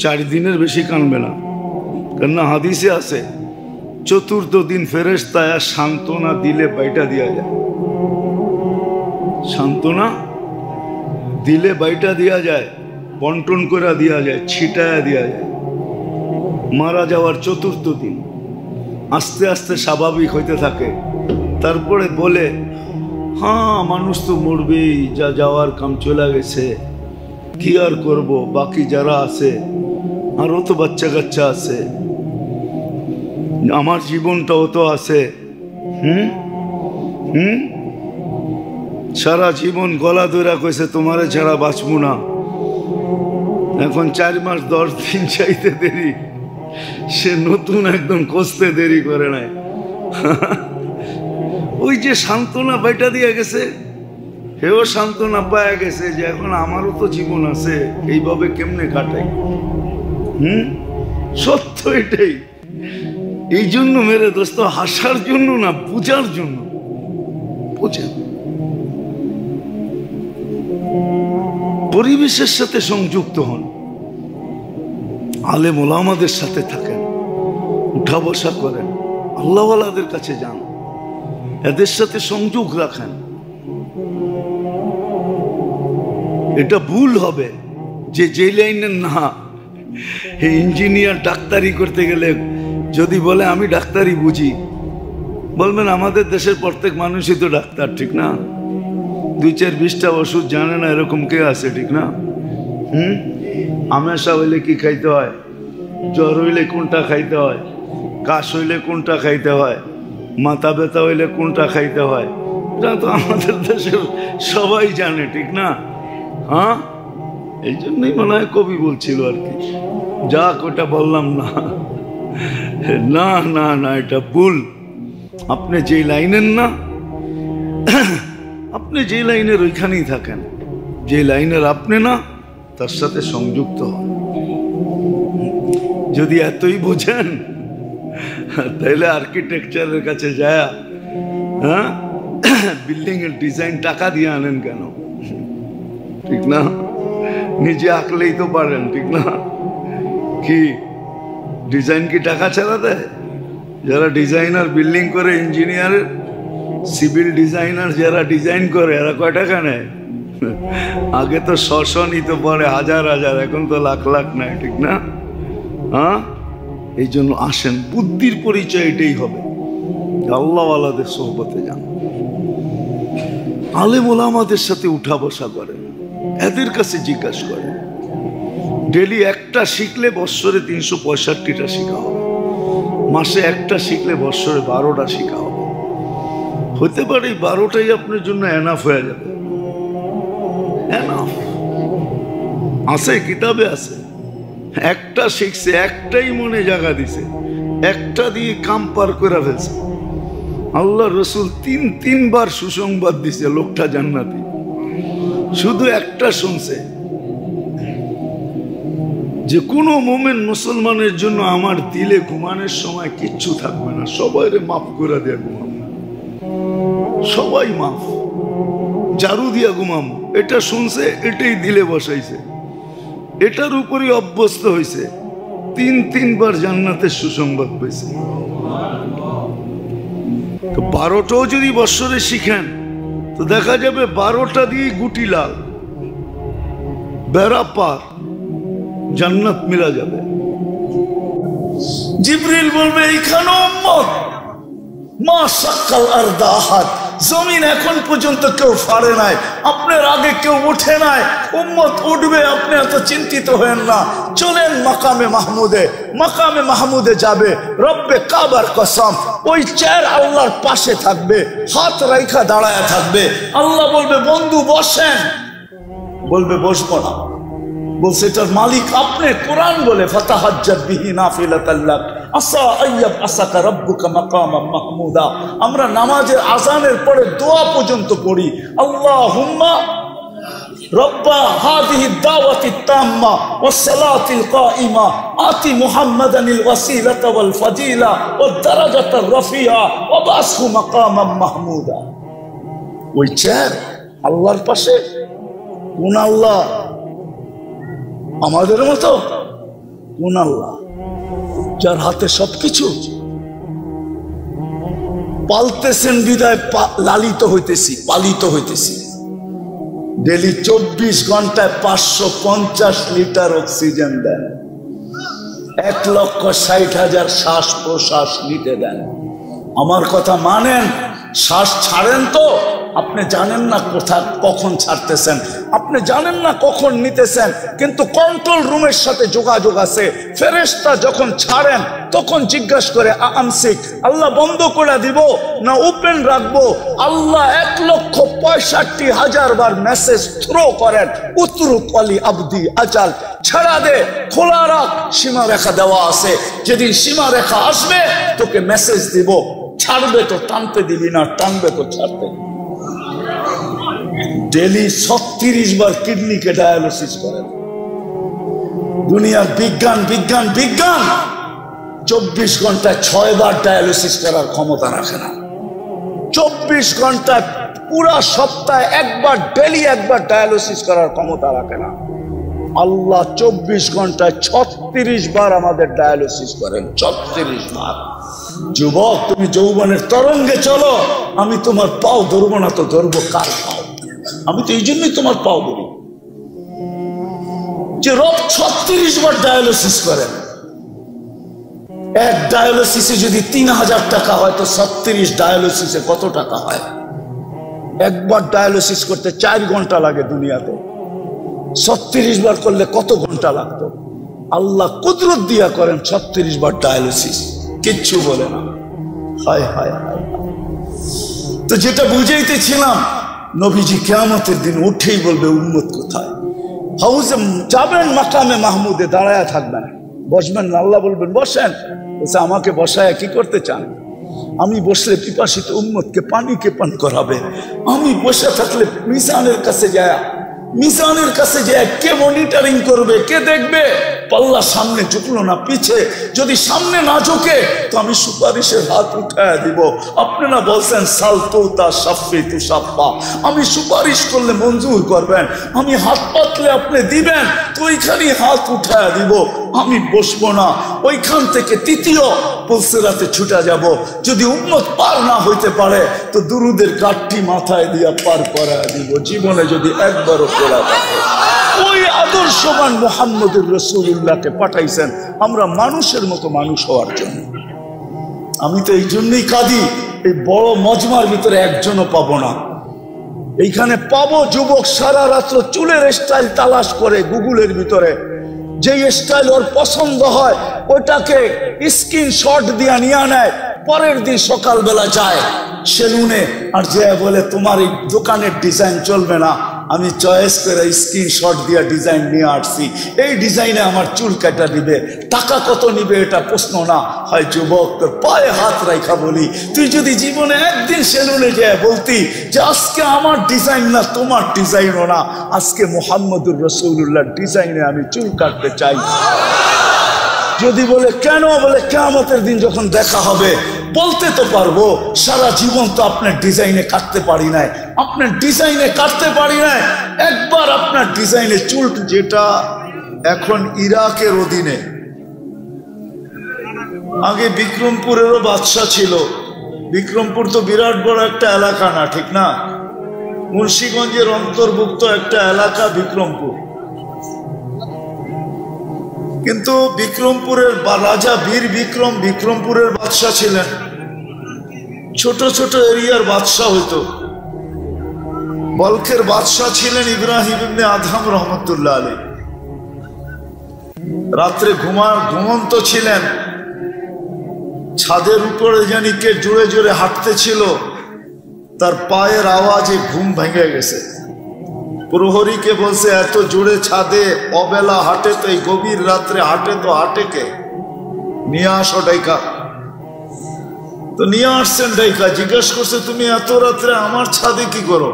Speaker 1: 4 দিনের বেশি কানবে না। কেননা হাদিসে আছে চতুর্থ দিন ফেরেশতায়া সান্ত্বনা দিলে বাইটা দিয়া যায়। সান্ত্বনা দিলে বাইটা দিয়া যায়, বন্টন করে দিয়া যায়, ছিটায়া দিয়া যায়। মারা যাওয়ার চতুর্থ দিন আস্তে আস্তে স্বাভাবিক হইতে থাকে। তারপরে বলে হ্যাঁ মানুষ তো মরবেই, যা যাওয়ার কাম চলে গেছে, কি আর করব, বাকি যারা আছে আরও তো বাচ্চা কাচ্চা আছে, আমার জীবনটাও তো আছে। সারা জীবন গলা ধরা কইছে তোমারে ছাড়া বাঁচবো না, এখন 4 মাস 10 দিন চাইতে দেরি, সে নতুন একদম কষতে দেরি করে নাই। ওই যে সান্ত্বনা বাইটা দিয়ে গেছে, হেও সান্ত্বনা পায়া গেছে যে এখন আমারও তো জীবন আছে, এইভাবে কেমনে কাটাই। সত্য এটাই। এই জন্য মেরে দোস্ত, হাসার জন্য না, বুঝার জন্য। বুঝেন, পরিবেশের সাথে সংযুক্ত হন, আলেম ওলামাদের সাথে থাকেন, উঠা বসা করেন, আল্লাহওয়ালাদের কাছে যান, এদের সাথে সংযোগ রাখেন। এটা ভুল হবে যে লাইনের না, ইঞ্জিনিয়ার ডাক্তারি করতে গেলে যদি বলে আমি ডাক্তারি বুঝি, বলবেন আমাদের দেশের প্রত্যেক মানুষই তো ডাক্তার, ঠিক না? 2-4-20টা ওষুধ জানে না এরকম কে আছে, ঠিক না? আমেশা হইলে কি খাইতে হয়, জ্বর হইলে কোনটা খাইতে হয়, কাশ হইলে কোনটা খাইতে হয়, মাথা ব্যথা হইলে কোনটা খাইতে হয়, এটা তো আমাদের দেশের সবাই জানে, ঠিক না? হ্যাঁ, এই জন্যই মনে হয় কবি বলছিল আর কি, যাক ওটা বললাম না। না না না, এটা ভুল। আপনি যে লাইনের না, আপনি যে লাইনের ওইখানেই থাকেন, যে লাইনের আপনি না তার সাথে সংযুক্ত হন। যদি এতই বোঝেন তাহলে আর্কিটেকচারের কাছে যায়, হ্যাঁ, বিল্ডিং এর ডিজাইন টাকা দিয়ে আনেন কেন? ঠিক না? নিজে আঁকলেই তো পারেন, ঠিক না? কি ডিজাইন কি টাকা ছাড়া দেয়? যারা ডিজাইনার বিল্ডিং করে, ইঞ্জিনিয়ার, সিভিল ডিজাইনার যারা ডিজাইন করে, এরা কয় টাকা নেয়? আগে তো 100 নিত, পরে 1000, এখন তো লাখ লাখ নেয়, ঠিক না? হ্যাঁ, এই জন্য আসেন, বুদ্ধির পরিচয় এটাই হবে, আল্লাহওয়ালাদের সোহবতে যান, আলেম ওলামাদের সাথে উঠা বসা করেন, এদের কাছে জিজ্ঞাসা করেন। ডেলি একটা শিখলে বৎসরে 365টা শিখা হবে, মাসে একটা শিখলে বৎসরে 12টা শিখা হবে। হতে পারে 12টাই আপনার জন্য এনাফ হয়ে যাবে। এনাফ আছে, কিতাবে আছে। একটা শিখছে, একটাই মনে জায়গা দিছে, একটা দিয়ে কাম পার করে ফেলছে। আল্লাহ রসুল 3বার সুসংবাদ দিছে লোকটা জান্নাতি, শুধু একটা শুনছে যে কোনো মোমেন মুসলমানের জন্য আমার দিলে ঘুমানোর সময় কিচ্ছু থাকবে না, সবাইরে মাফ করে দিয়ে ঘুমাবো, সবাই মাফ, জারু দিয়া ঘুমাবো। এটা শুনছে, এটাই দিলে বসাইছে, এটার উপরই অভ্যস্ত হয়েছে, 3বার জান্নাতের সুসংবাদ পেয়েছে। তো 12টাও যদি বৎসরে শিখেন তো দেখা যাবে 12টা দিয়ে গুটি লাল, বেড়া পার, জান্নাত মিলা যাবে। জিবরিল বলবে এইখানে উম্মত মা সাক্কাল আরদা আহাদ, জমিন এখন পর্যন্ত কেউ ফাড়ে নাই, আপনার আগে কেউ উঠে নাই, উম্মত উঠবে, আপনি এত চিন্তিত হয়েন না। চলেন মাকামে মাহমুদে, মাকামে মাহমুদে যাবে, রব্বে কাবার কসম, ওই চেয়ার আল্লাহর পাশে থাকবে, হাত রাইখা দাঁড়ায় থাকবে। আল্লাহ বলবে বন্ধু বসেন, বলবে বসবো না। বলছে এটার মালিক আপনি। কোরআন বলে ফাতাহাজ্জাত বিহি নাফিলাতাল লাক আসা আইয়াব আসাকা রাব্বুকা মাকামান মাহমুদা। আমরা নামাজের আযানের পরে দোয়া পর্যন্ত পড়ি, আল্লাহুম্মা রব্বা হাযিহি দাওয়াতিত তাম্মা ওয়াস সালাতিল কাইমা আতি মুহাম্মাদানিল ওয়াসিলাতা ওয়াল ফাজিলা ওয়াদ দারাজাতার রাফিয়া ওয়া বাসহু মাকামান মাহমুদা। ওই চেয়ার আল্লাহর পাশে। কোন আল্লাহ? আমাদের মতো? কোন আল্লাহ? যার হাতে সবকিছু। পালতেছেন বিদায় লালিত হইতেছি, পালিত হইতেছি। ডেলি 24 ঘন্টায় 550 লিটার অক্সিজেন দেন, 1,60,000 শ্বাস প্রশ্বাস নিতে দেন। আমার কথা মানেন,
Speaker 2: শ্বাস ছাড়েন তো আপনি জানেন না কোথায় কখন ছাড়তেছেন, আপনি জানেন না কখন নিতেছেন, কিন্তু কন্ট্রোল রুমের সাথে যোগাযোগ আছে। ফেরেশতা যখন ছাড়েন তখন জিজ্ঞাসা করে আমসিক, আল্লাহ বন্ধ করে দিব না ওপেন রাখবো? আল্লাহ 1,65,000 বার মেসেজ থ্রো করেন, উতরুক আলী আবদি আজাল, ছাড়া দে, খোলা রাখ, সীমা রেখা দেওয়া আছে, যেদিন সীমা রেখা আসবে তোকে মেসেজ দিব, ছাড়বে তো টানতে দিবি না, টানবে তো ছাড়তে। ডেলি 36 বার কিডনিকে ডায়ালিসিস করেন। দুনিয়ার বিজ্ঞান বিজ্ঞান বিজ্ঞান 24 ঘন্টায় 6 বার ডায়ালিসিস করার ক্ষমতা রাখে না। 24 ঘন্টায় পুরা সপ্তাহে একবার, ডেলি একবার ডায়ালিসিস করার ক্ষমতা রাখে না। আল্লাহ 24 ঘন্টায় 36 বার আমাদের ডায়ালিসিস করেন, 36 বার। যুবক, তুমি যৌবনের তরঙ্গে চলো, আমি তোমার পাও ধরবো না তো ধরবো কার পাও? আমি তো এই জন্যই তোমার পাও ধরি যে রব 36 বার ডায়ালিসিস করেন। এক ডায়ালিসিসে যদি 3000 টাকা হয় তো 36 ডায়ালিসিসে কত টাকা হয়? একবার ডায়ালিসিস করতে 4 ঘন্টা লাগে দুনিয়াতে, 36 বার করলে কত ঘন্টা লাগতো? আল্লাহ কুদরত দিয়া করেন 36 বার ডায়ালিসিস, কিচ্ছু বলে না। হায় হায় হায়। তো যেটা বুঝাইতেছিলাম, নবীজি কিয়ামতের দিন উঠেই বলবে উম্মত কোথায়? হাউজে যাবেন, মাকামে মাহমুদে দাঁড়ায় থাকবেন, বসবেন না। আল্লাহ বলবেন বসেন। বলছে আমাকে বসায় কি করতে চান? আমি বসলে পিপাসিত উম্মতকে পানিকে পান করাবে। আমি বসে থাকলে মিজানের কাছে যায় কে মনিটরিং করবে, কে দেখবে? পাল্লা সামনে ঝুঁকলো না পিছে, যদি সামনে না ঝুঁকে তো আমি সুপারিশের হাত উঠায় দিব। আপনারা বলছেন সালতুতা সাফি তু সাফা, আমি সুপারিশ করলে মঞ্জুর করবেন, আমি হাত পাতলে আপনি দিবেন, তো ওইখানেই হাত উঠায় দিব। আমি বসবো না, ওইখান থেকে তৃতীয় পুলসিরাতে ছুটা যাব। যদি উম্মত পার না হইতে পারে তো দুরুদের কাঠটি মাথায় দিয়া পার করায় দিব। জীবনে যদি একবারও পড়া থাকে, ওই আদর্শবান মুহাম্মদুর রাসূলুল্লাহকে পাঠাইছেন আমরা মানুষের মতো মানুষ হওয়ার জন্য। আমি তো এই জন্যই কাঁদি, এই বড় মজমার ভিতরে একজনও পাবো না। এইখানে পাবো যুবক সারা রাত্র চুলের স্টাইল তালাশ করে গুগলের ভিতরে, যে স্টাইল ওর পছন্দ হয় ওটাকে স্ক্রিনশট দিয়ে নিয়ে নেয়, পরের দিন সকালবেলা যায় সেলুনে আর যে বলে তোমার এই দোকানের ডিজাইন চলবে না, আমি চয়েস করে স্ক্রিনশট দিয়ে ডিজাইন নিয়ে আসছি, এই ডিজাইনে আমার চুল কাটা দিবে, টাকা কত নিবে এটা প্রশ্ন না। হয় যুবক, তোর পায়ে হাত রাখা বলি, তুই যদি জীবনে একদিন সেলুনে যায় বলতি যে আজকে আমার ডিজাইন না তোমার ডিজাইনও না, আজকে মুহাম্মদুর রাসূলুল্লাহর ডিজাইনে আমি চুল কাটতে চাই, যদি বলে কেন, বলে কিয়ামতের দিন যখন দেখা হবে বলতে তো পারবো সারা জীবন তো আপনার ডিজাইনে কাটতে পারি নাই, আপনার ডিজাইনে কাটতে পারি নাই, একবার আপনার ডিজাইনে চুল। যেটা এখন ইরাকের অধীনে, আগে বিক্রমপুরেরও বাদশা ছিল। বিক্রমপুর তো বিরাট বড় একটা এলাকা না, ঠিক না? মুন্সিগঞ্জের অন্তর্ভুক্ত একটা এলাকা বিক্রমপুর। কিন্তু বিক্রমপুরের রাজা বীর বিক্রম বিক্রমপুরের বাদশা ছিলেন, ছোট ছোট এরিয়ার বাদশা হইতো। বলখের বাদশা ছিলেন ইব্রাহিম ইবনে আদহাম রহমতুল্লাহ আলাইহি। রাত্রে ঘুমন্ত ছিলেন, ছাদের উপরে জানি কে জোরে জোরে হাঁটতেছিল, তার পায়ের আওয়াজে ঘুম ভেঙে গেছে। প্রহরীকে বলছে এত জোরে ছাদে অবেলা হাঁটে তো, এই গভীর রাত্রে হাঁটে তো হাঁটে কে, নিয়ে আসো ডাইকা। তো নিয়ে আসছেন ডাইকা, জিজ্ঞেস করছে তুমি এত রাত্রে আমার ছাদে কি করো?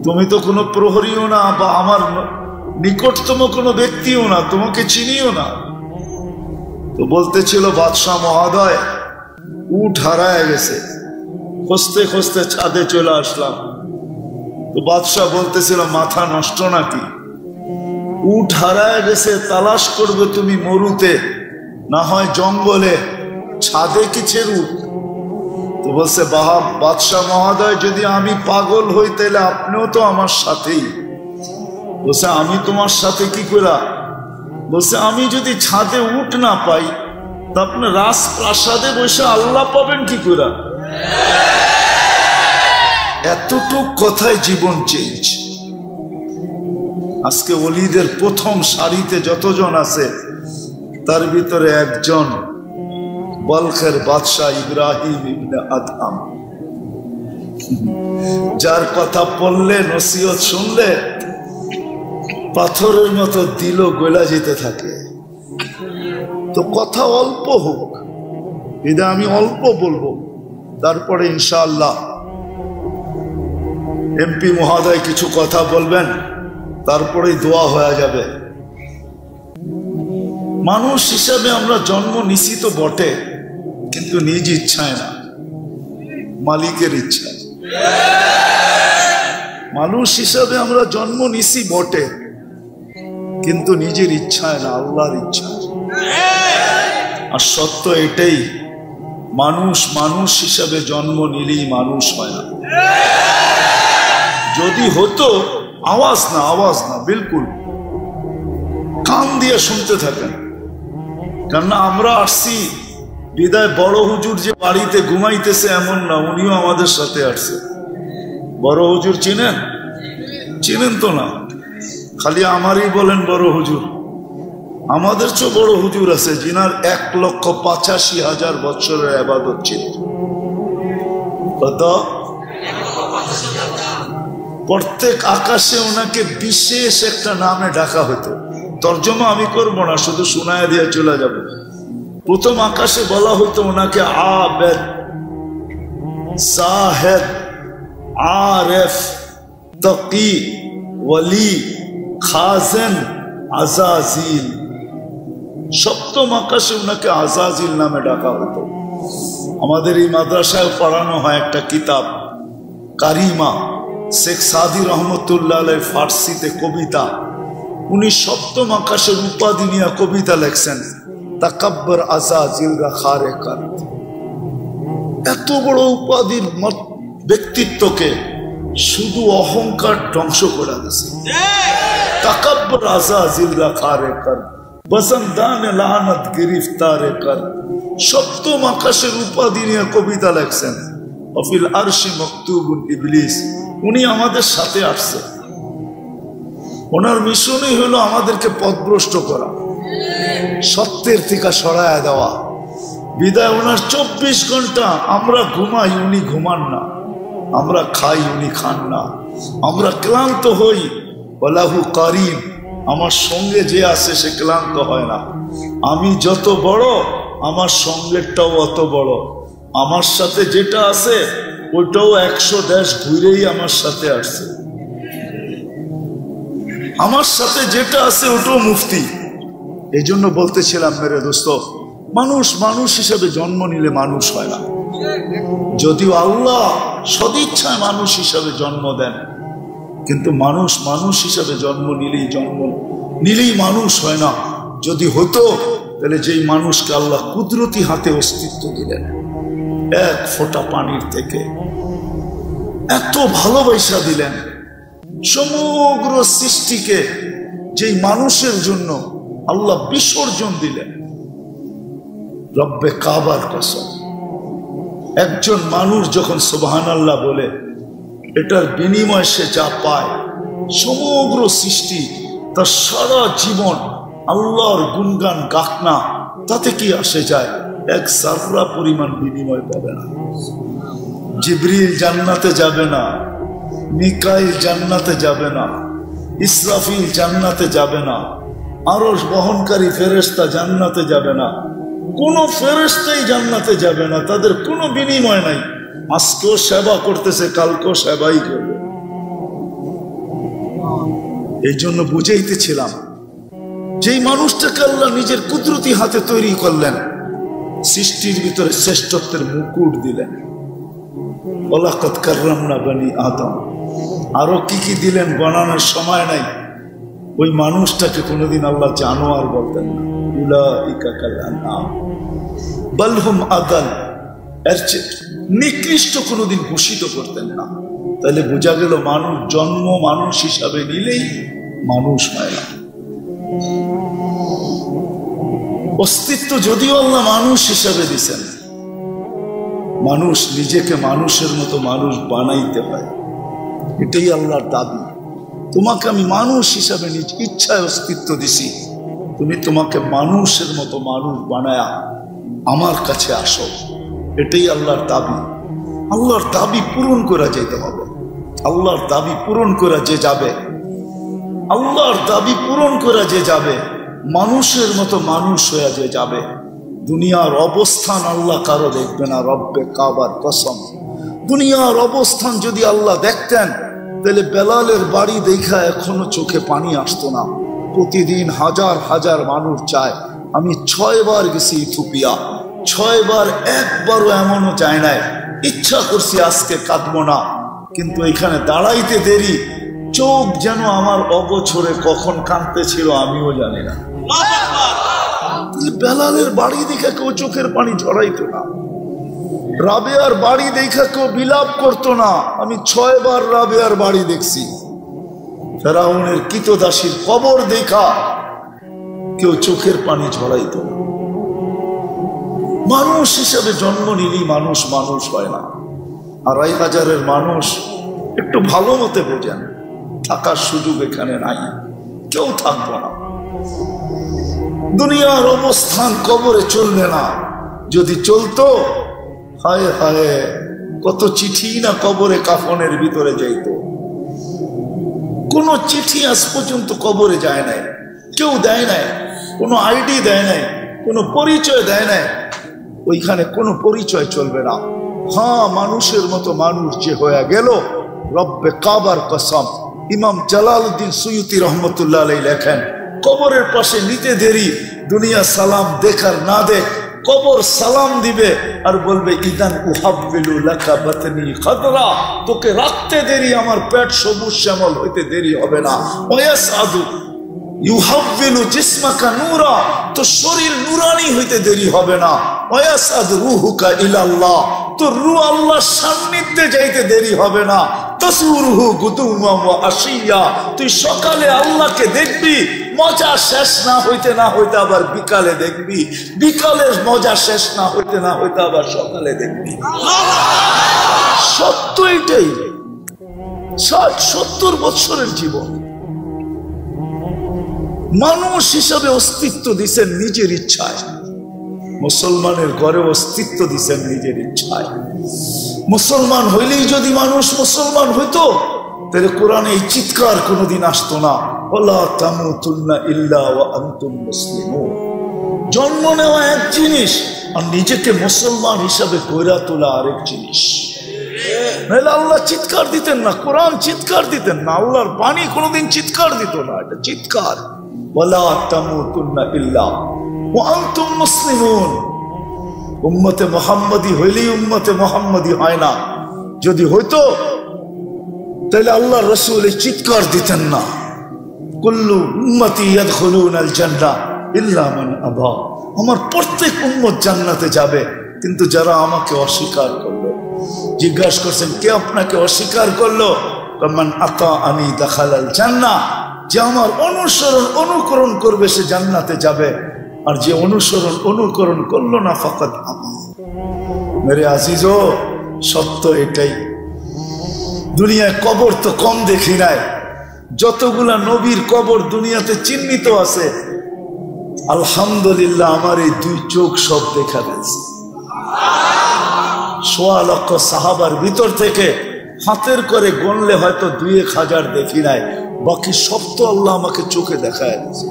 Speaker 2: তুমি তো কোনো প্রহরীও না বা আমার নিকটতম কোনো ব্যক্তিও না, তোমাকে চিনিও না। তো বলতেছিল বাদশাহ মহোদয় উট হারায় গেছে, খুঁজতে খুঁজতে ছাদে চলে আসলাম। তো বাদশাহ বলতেছিল মাথা নষ্ট নাকি, উট হারায় গেছে তালাশ করবে তুমি মরুতে, না হয় জঙ্গলে, ছাদে কিসের উট? তো বলছে বাদশাহ মহোদয় যদি আমি পাগল হই তাহলে আপনিও তো আমার সাথেই। বলছে আমি তোমার সাথে কি করা? বলছে আমি যদি ছাদে উট না পাই তা আপনি রাজপ্রাসাদে বসে আল্লাহ পাবেন কি করা? এতটুক কথায় জীবন চেঞ্জ। আজকে ওলিদের প্রথম সারিতে যতজন আছে তার ভিতরে একজন বলখের বাদশাহ ইব্রাহিম ইবনে আদহাম, যার কথা পড়লে নসিহত শুনলে পাথরের মতো দিল গলা যেতে থাকে। তো কথা অল্প হোক, এটা আমি অল্প বলবো, তারপরে ইনশাআল্লাহ এমপি মহোদয় কিছু কথা বলবেন, তারপরেই দোয়া হয়ে যাবে। মানুষ হিসাবে আমরা জন্ম নিছি তো বটে, কিন্তু নিজ ইচ্ছায় না, মালিকের ইচ্ছায়। মানুষ হিসাবে আমরা জন্ম নিছি বটে, কিন্তু নিজের ইচ্ছায় না, আল্লাহর ইচ্ছায়। আর সত্য এটাই, মানুষ মানুষ হিসাবে জন্ম নিলেই মানুষ হয় না। যদি হতো আওয়াজ না বিলকুল কান দিয়ে শুনতে থাকেন। কেননা আমরা আসছি বিদায় বড় হুজুর যে বাড়িতে ঘুমাইতেছে এমন না, উনিও আমাদের সাথে আসছে। বড় হুজুর চিনেন? চিনেন তো না, খালি আমারই বলেন বড় হুজুর। আমাদের চেয়ে বড় হুজুর আছে যিনার 1,85,000 বছরের ইবাদত ছিল। কত? প্রত্যেক আকাশে ওনাকে বিশেষ একটা নামে ডাকা হতো। তর্জমা আমি করবো না, শুধু শোনায় দিয়ে চলে যাব। প্রথম আকাশে বলা হতো ওনাকে আবেদ, সাহেদ, আরেফ, তকি, ওয়ালি, খাজেন, আজাজিল। সপ্তম আকাশে ওনাকে আজাজিল নামে ডাকা হতো। আমাদের এই মাদ্রাসায় পড়ানো হয় একটা কিতাব কারিমা, শেখ সাদি রহমতুল্লাহ আলাইহির ফার্সিতে কবিতা। উনি সপ্তম আকাশের উপাধি নিয়ে কবিতা লেখছেন, তাকাব্বর আজাজিল রাখারে কার। এত বড় উপাধির ব্যক্তিত্বকে শুধু অহংকার ধ্বংস করে দিয়েছে। তাকাব্বর আজাজিল রাখারে কার, বসন্তান লানত গিরিফতারে কর। সপ্তম আকাশের উপাধি নিয়ে কবিতা লেখছেন। অফিল আরশি মকতুবুন ইবলিস। উনি আমাদের সাথে আসছে, ওনার মিশনই হলো আমাদেরকে পথভ্রষ্ট করা, সত্যের থেকে সরায়া দেওয়া। বিদায় ওনার 24 ঘন্টা আমরা ঘুমাই, উনি ঘুমান না, আমরা খাই, উনি খান না, আমরা ক্লান্ত হই, ওয়ালাহু কারিম, আমার সঙ্গে যে আছে সে ক্লান্ত হয় না। আমি যত বড় আমার সঙ্গেরটাও অত বড়, আমার সাথে যেটা আছে ওইটাও 100 দেশ ঘুরেই আমার সাথে আসছে। আমার সাথে যেটা আছে ওটাও মুফতি। এই জন্য বলতেছিলাম মেরে দোস্ত, মানুষ মানুষ হিসেবে জন্ম নিলে মানুষ হয় না। যদিও আল্লাহ সদিচ্ছায় মানুষ হিসাবে জন্ম দেন, কিন্তু মানুষ মানুষ হিসাবে জন্ম নিলেই মানুষ হয় না। যদি হতো তাহলে যেই মানুষকে আল্লাহ কুদরতি হাতে অস্তিত্ব দিলেন, এক ফোঁটা পানির থেকে এত ভালোবাসা দিলেন, সমগ্র সৃষ্টিকে যেই মানুষের জন্য আল্লাহ বিসর্জন দিলেন, রব্বে কাবার কসম। একজন মানুষ যখন সুবহানাল্লাহ বলে, এটার বিনিময় সে যা পায়, সমগ্র সৃষ্টি তার সারা জীবন আল্লাহর গুণগান গাক না, তাতে কি আসে যায়? এক জাররা পরিমাণ বিনিময় পাবে না। জিবরিল জান্নাতে যাবে না, মিকাইল জান্নাতে যাবে না, ইসরাফিল জান্নাতে যাবে না, আরশ বহনকারী ফেরেশতা জান্নাতে যাবে না, কোন ফেরেশতাই জান্নাতে যাবে না। তাদের কোনো বিনিময় নাই। আজকেও সেবা করতেছে, কালকেও সেবাই করবে। এই জন্য বুঝাইতেছিলাম, যেই মানুষটাকে আল্লাহ নিজের কুদরতি হাতে তৈরি করলেন, সৃষ্টির ভিতরে শ্রেষ্ঠত্বের মুকুট দিলেন। ওয়ালাকাদ কাররামনা বনি আদম। আরো কি কি দিলেন গণানোর সময় নাই। ওই মানুষটাকে কোনোদিন আল্লাহ জানোয়ার বলতেন না, উলাইকা কাল আনআম বাল হুম আদাল, এর চেয়ে নিকৃষ্ট কোনোদিন ঘোষিত করতেন না। তাহলে বোঝা গেল মানুষ জন্ম মানুষ হিসাবে নিলেই মানুষ হয় না। অস্তিত্ব যদিও আল্লাহ মানুষ হিসাবে দিছেন, মানুষ নিজেকে মানুষের মতো মানুষ বানাইতে হয়, এটাই আল্লাহর দাবি। তোমাকে আমি মানুষ হিসাবে নিজ ইচ্ছায় অস্তিত্ব দিছি, তুমি তোমাকে মানুষের মতো মানুষ বানায়া আমার কাছে আসো, এটাই আল্লাহর দাবি। আল্লাহর দাবি পূরণ করা যেতে হবে। আল্লাহর দাবি পূরণ করা যে যাবে, আল্লাহর দাবি পূরণ করা যে যাবে, মানুষের মতো মানুষ হয়ে যে যাবে, দুনিয়ার অবস্থান আল্লাহ কারো দেখবে না। রব্বে কাবার কসম, দুনিয়ার অবস্থান যদি আল্লাহ দেখতেন তাহলে বেলালের বাড়ি দেখা এখনো চোখে পানি আসতো না। প্রতিদিন হাজার হাজার মানুষ চায়। আমি 6 বার গেছি ইথিওপিয়া, 6 বার একবারও এমনও যায় নাই ইচ্ছা করছি আজকে কাঁদবো না, কিন্তু এখানে দাঁড়াইতে দেরি, চোখ যেন আমার অগোছরে কখন কাঁদতে ছিল আমিও জানি না। বেলালের বাড়ি দেখে কেউ চোখের পানি ঝরাইতো না, রাবেয়ার বাড়ি দেখা কেউ বিলাপ করতো না। আমি 6 বার রাবেয়ার বাড়ি দেখছি। ফেরাউনের কৃতদাসীর কবর দেখা কেউ চোখের পানি ঝরাইতো না। মানুষ হিসেবে জন্ম নিলেই মানুষ মানুষ হয় না। 2500-এর মানুষ একটু ভালো মতে বোঝেন, থাকার সুযোগ এখানে নাই, কেউ থাকবো না। দুনিয়ার অবস্থান কবরে চলবে না। যদি চলতো, হায় হায় কত চিঠি না কবরে কাফনের ভিতরে যাইতো। কোন চিঠি আজ পর্যন্ত কবরে যায় নাই, কেউ দেয় নাই, কোনো আইডি দেয় নাই, কোনো পরিচয় দেয় নাই। ওইখানে কোনো পরিচয় চলবে না। হ্যাঁ, মানুষের মতো মানুষ যে হয়ে গেল, রব্বে কাবার কসম। ইমাম জালালউদ্দিন সুয়ুতি রহমতুল্লাহ আলাইহি লেখেন, কবরের পাশে নিতে দেরি, দুনিয়া সালাম দেখার না দেখ, কবর সালাম দিবে আর বলবে ইদান উহাব্বিলু লাকা বাতনি খাদরা, তোকে রাখতে দেরি, আমার পেট সবুজ শ্যামল হইতে দেরি হবে না। ওয়াসাদু ইউহাব্বিলু জিসমাকা নূরা, তো শরীর নূরানি হইতে দেরি হবে না। ওয়াসাদ রূহুকা ইলাল্লাহ, তো রূহ আল্লাহর সান্নিধ্যে যাইতে দেরি হবে না। তাসুরুহু গুদুওয়া ওয়া আশিয়া, তুই সকালে আল্লাহকে দেখবি, মজা শেষ না হইতে আবার বিকালে দেখবি, বিকালের মজা শেষ না হইতে আবার সকালে দেখবি। সত্য এটাই। 60-70 বছরের জীবন মানুষ হিসাবে অস্তিত্ব দিছেন নিজের ইচ্ছায়। মুসলমানের ঘরে অস্তিত্ব দিছেন নিজের ইচ্ছায়। মুসলমান হইলেই যদি মানুষ মুসলমান হইতো, তাহলে কোরআনে এই চিৎকার কোনোদিন আসতো না, ওয়ালা তামুতুন্না ইল্লা ওয়া আনতুম মুসলিমুন। জন্ম নেওয়া এক জিনিস, আর নিজেকে মুসলমান হিসাবে গড়ে তোলা আরেক জিনিস। নাহলে আল্লাহ চিৎকার দিতেন না, কোরআন চিৎকার দিতেন না, আল্লাহর বাণী কোনোদিন চিৎকার দিত না। এটা চিৎকার, ওয়ালা তামুতুন্না ইল্লা ওয়া আনতুম মুসলিমুন। উম্মতে মুহাম্মাদি হইলেই উম্মতে মুহাম্মাদি হয় না। যদি হইতো তাহলে আল্লাহ রাসূল এই চিৎকার দিতেন না, কুল্লু উম্মতি ইয়াদখুলুনাল জান্নাহ ইল্লা মান আবা, আমার প্রত্যেক উম্মত জান্নাতে যাবে, কিন্তু যারা আমাকে অস্বীকার করলো। জিজ্ঞাসা করছেন, কে আপনাকে অস্বীকার করলো? মান আতাআনি দাখালাল জান্নাহ, যে আমার অনুকরণ করবে সে জান্নাতে যাবে, আর যে অনুকরণ করলো না ফাকাদ আবা। মেরে আজিজো, সত্য এটাই। দুনিয়ায় কবর তো কম দেখি নাই, যতগুলা নবীর কবর দুনিয়াতে চিহ্নিত আছে, আলহামদুলিল্লাহ আমার এই 2 চোখ সব দেখা গেছে। 1.25 লক্ষ সাহাবার ভিতর থেকে হাতের করে গণলে হয়তো 2-1 হাজার দেখি নাই, বাকি সব তো আল্লাহ আমাকে চোখে দেখায় দিয়েছে।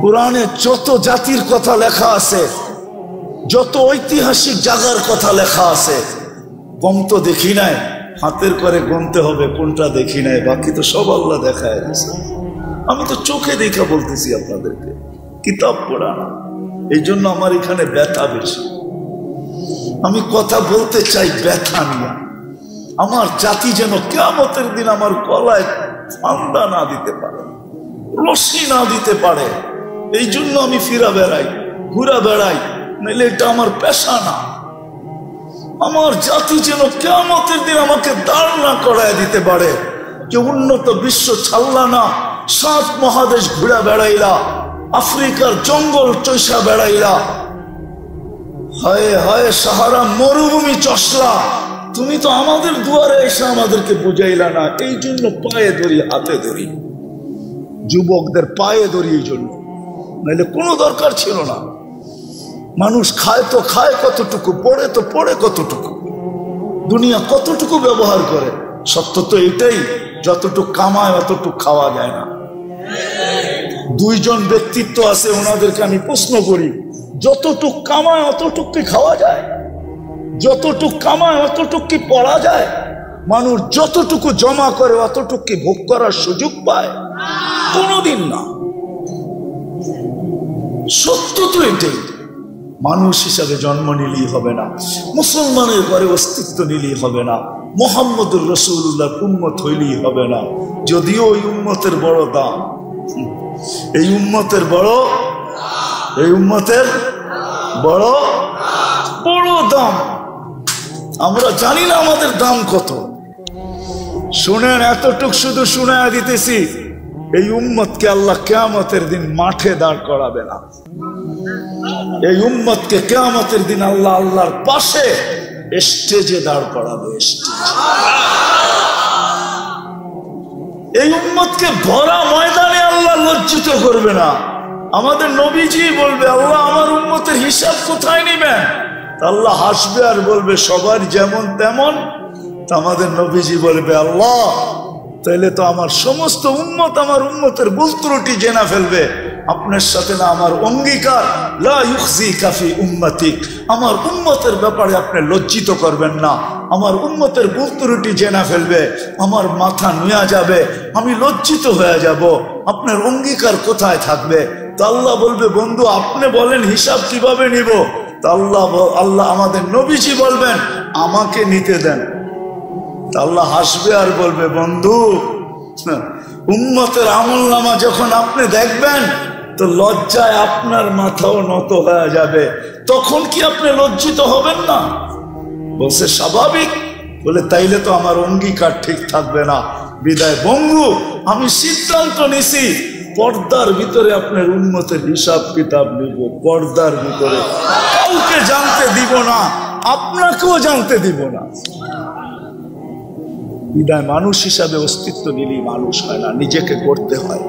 Speaker 2: কোরআনে যত জাতির কথা লেখা আছে, যত ঐতিহাসিক জায়গার কথা লেখা আছে, কম তো দেখি নাই, হাতের করে গুনতে হবে কোনটা দেখি নাই, বাকি তো সব আল্লাহ দেখায় দিয়েছে। আমি তো চোখে দেখা বলতেছি আপনাদেরকে, কিতাব পড়া না। এই জন্য আমার এখানে ব্যথা বেশি। আমি কথা বলতে চাই ব্যথা নিয়ে। আমার জাতি যেন কিয়ামতের দিন আমার গলায় ফান্দা না দিতে পারে, রশি না দিতে পারে। এই জন্য আমি ফিরা বেড়াই, ঘুরা বেড়াই, নাইলে এটা আমার পেশা না। আমার জাতি যেন কিয়ামতের দিন আমাকে দাঁড় না করায় দিতে পারে, যে উন্নত বিশ্ব ছাড়লা না, 7 মহাদেশ ঘুরা বেড়াইলা, আফ্রিকার জঙ্গল চৈসা বেড়াইলা, হায় হায় সাহারা মরুভূমি চশলা, তুমি তো আমাদের দুয়ারে এসে আমাদেরকে বুঝাইলা না, এই জন্য পায়ে ধরি, হাতে ধরি, যুবকদের পায়ে ধরি এই জন্য, নাহলে কোনো দরকার ছিল না। মানুষ খায় তো খায় কতটুকু, পড়ে তো পড়ে কতটুকু, দুনিয়া কতটুকু ব্যবহার করে। সত্য তো এটাই, যতটুকু কামায় অতটুকু খাওয়া যায় না। দুইজন ব্যক্তিত্ব আছে, ওনাদেরকে আমি প্রশ্ন করি, যতটুক কামায় অতটুক কি খাওয়া যায়? যতটুক কামায় অতটুক কি পড়া যায়? মানুষ যতটুকু জমা করে অতটুক কি ভোগ করার সুযোগ পায়? কোনোদিন না। সত্য তো এটাই। মানুষ হিসাবে জন্ম নিলেই হবে না, মুসলমানের ঘরে অস্তিত্ব নিলেই হবে না, মুহাম্মদুর রাসূলুল্লাহর উম্মত হইলেই হবে না। যদিও এই উম্মতের বড় দাম, এই উম্মতের বড় বড় দাম। আমরা জানি না আমাদের দাম কত। শুনেন, এতটুক শুধু শুনায়া দিতেছি, এই উম্মতকে আল্লাহ কিয়ামতের দিন মাঠে দাঁড় করাবে না। এই উম্মতকে কিয়ামতের দিন আল্লাহ আল্লাহর পাশে স্টেজে দাঁড় করাবে। এই উম্মতকে ভরা ময়দানে আল্লাহ লজ্জিত করবে না। আমাদের নবীজি বলবে, আল্লাহ আমার উম্মতের হিসাব কোথায় নিবেন? আল্লাহ হাসবে আর বলবে, সবার যেমন তেমন। আমাদের নবীজি বলবে, আল্লাহ তাইলে তো আমার সমস্ত উম্মত আমার উম্মতের ভুল ত্রুটি জেনে ফেলবে, আপনার সাথে না আমার অঙ্গীকার, লা ইউখজিকা ফি উম্মতিক, আমার উম্মতের ব্যাপারে আপনি লজ্জিত করবেন না। আমার উম্মতের ভুল ত্রুটি জেনে ফেলবে, আমার মাথা নুয়া যাবে, আমি লজ্জিত হয়ে যাব, আপনার অঙ্গীকার কোথায় থাকবে? তো আল্লাহ বলবে, বন্ধু আপনি বলেন হিসাব কিভাবে নিব? তা আল্লাহ আমাদের নবীজি বলবেন, আমাকে নিতে দেন। আল্লাহ হাসবে আর বলবে, বন্ধু উম্মতের আমলনামা যখন আপনি দেখবেন তো লজ্জায় আপনার মাথাও নত হয়ে যাবে, তখন কি আপনি লজ্জিত হবেন না? বলছে স্বাভাবিক। বলে তাইলে তো আমার অঙ্গীকার ঠিক থাকবে না, বিদায় বন্ধু আমি সিদ্ধান্ত নিছি, পর্দার ভিতরে আপনার উম্মতের হিসাব কিতাব নিব, পর্দার ভিতরে, কাউকে জানতে দিব না, আপনাকেও জানতে দিব না। বিদায় মানুষ হিসাবে অস্তিত্ব নিলেই মানুষ হয় না, নিজেকে গড়তে হয়।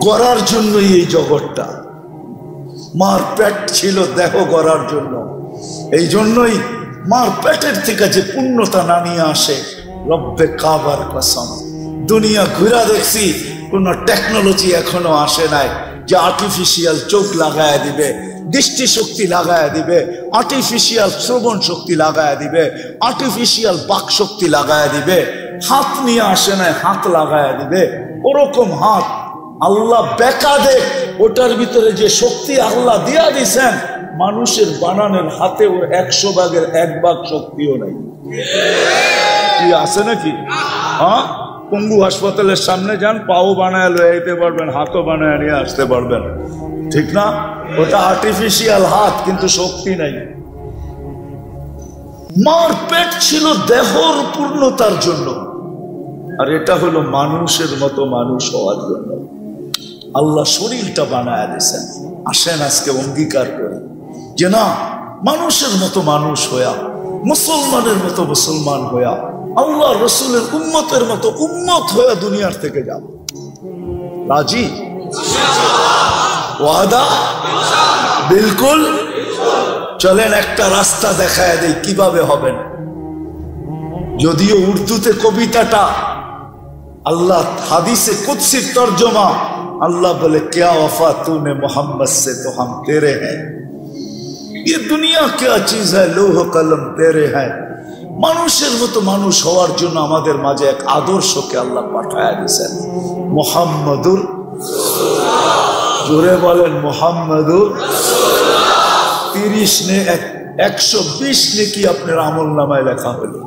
Speaker 2: গড়ার জন্যই এই জগৎটা, মার পেট ছিল দেহ গড়ার জন্য, এই জন্যই মার পেটের থেকে যে পূর্ণতা না নিয়ে আসে, রব্বে কাবার কসম দুনিয়া ঘুরা দেখছি, কোন টেকনোলজি এখনো আসে নাই যে আর্টিফিশিয়াল চোখ লাগায় দিবে, দৃষ্টি শক্তি লাগায় দিবে, আর্টিফিশিয়াল শ্রবণ শক্তি লাগায় দিবে, আর্টিফিশিয়াল বাক শক্তি লাগায় দিবে। হাত নিয়ে আসে নাই, হাত লাগায় দিবে। ওরকম হাত আল্লাহ বেকা দেখ, ওটার ভিতরে যে শক্তি আল্লাহ দিয়া দিছেন, মানুষের বানানোর হাতে ওর 100 ভাগের 1 ভাগ শক্তিও নাই। কি আছে নাকি? হ্যাঁ, পঙ্গু হাসপাতালের সামনে যান, পাও বানায় লয়ে যেতে পারবেন, হাতও বানায় নিয়ে আসতে পারবেন, ঠিক না? ওটা আর্টিফিশিয়াল হাত, কিন্তু শক্তি নাই। মার পেট ছিল দেহর পূর্ণতার জন্য, আর এটা হলো মানুষের মতো মানুষ হওয়ার জন্য। আল্লাহ শরীরটা বানায় দিয়েছেন। আসেন আজকে অঙ্গীকার করি যে না, মানুষের মতো মানুষ হইয়া, মুসলমানের মতো মুসলমান হইয়া, আল্লাহ রসুলের উম্মতের মতো উম্মত হইয়া দুনিয়ার থেকে যাব। রাজি? ওয়াদা? বিলকুল। চলেন একটা রাস্তা দেখায় দেই কিভাবে হবেন। যদিও উর্দুতে কবিতাটা, আল্লাহ হাদিসে কুদসির তর্জমা, अल्लाह बोले क्या वफा तूने मोहम्मद से तो हम तेरे हैं, ये दुनिया क्या चीज है, लोह कलम तेरे हैं। মানুষের মতো মানুষ হওয়ার জন্য আমাদের মাঝে এক আদর্শকে আল্লাহ পাঠায় দিয়েছেন, মুহাম্মাদুর রাসূলুল্লাহ। জোরে বলেন মুহাম্মাদুর রাসূলুল্লাহ। 30 নে 120 নেকি আপনার আমলনামায় লেখা হলো।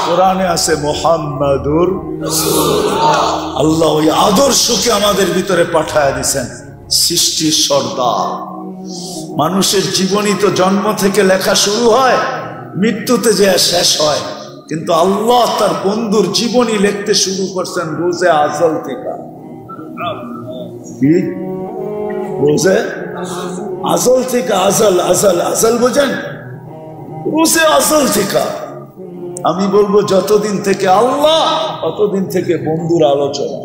Speaker 2: কোরআনে আছে মুহাম্মাদুর রাসূলুল্লাহ। আল্লাহ ওই আদর্শকে আমাদের ভিতরে পাঠায় দিয়েছেন, সৃষ্টির সর্দার। মানুষের জীবনী তো জন্ম থেকে লেখা শুরু হয়, মৃত্যুতে যে শেষ হয়, কিন্তু আল্লাহ তার বন্ধুর জীবনী লিখতে শুরু করছেন রোজে আজল থেকে। কি রোজে আজল থেকে আজল, আজল আজল বোঝেন, রুসে আজল থেকে। আমি বলবো যতদিন থেকে আল্লাহ ততদিন থেকে বন্ধুর আলোচনা।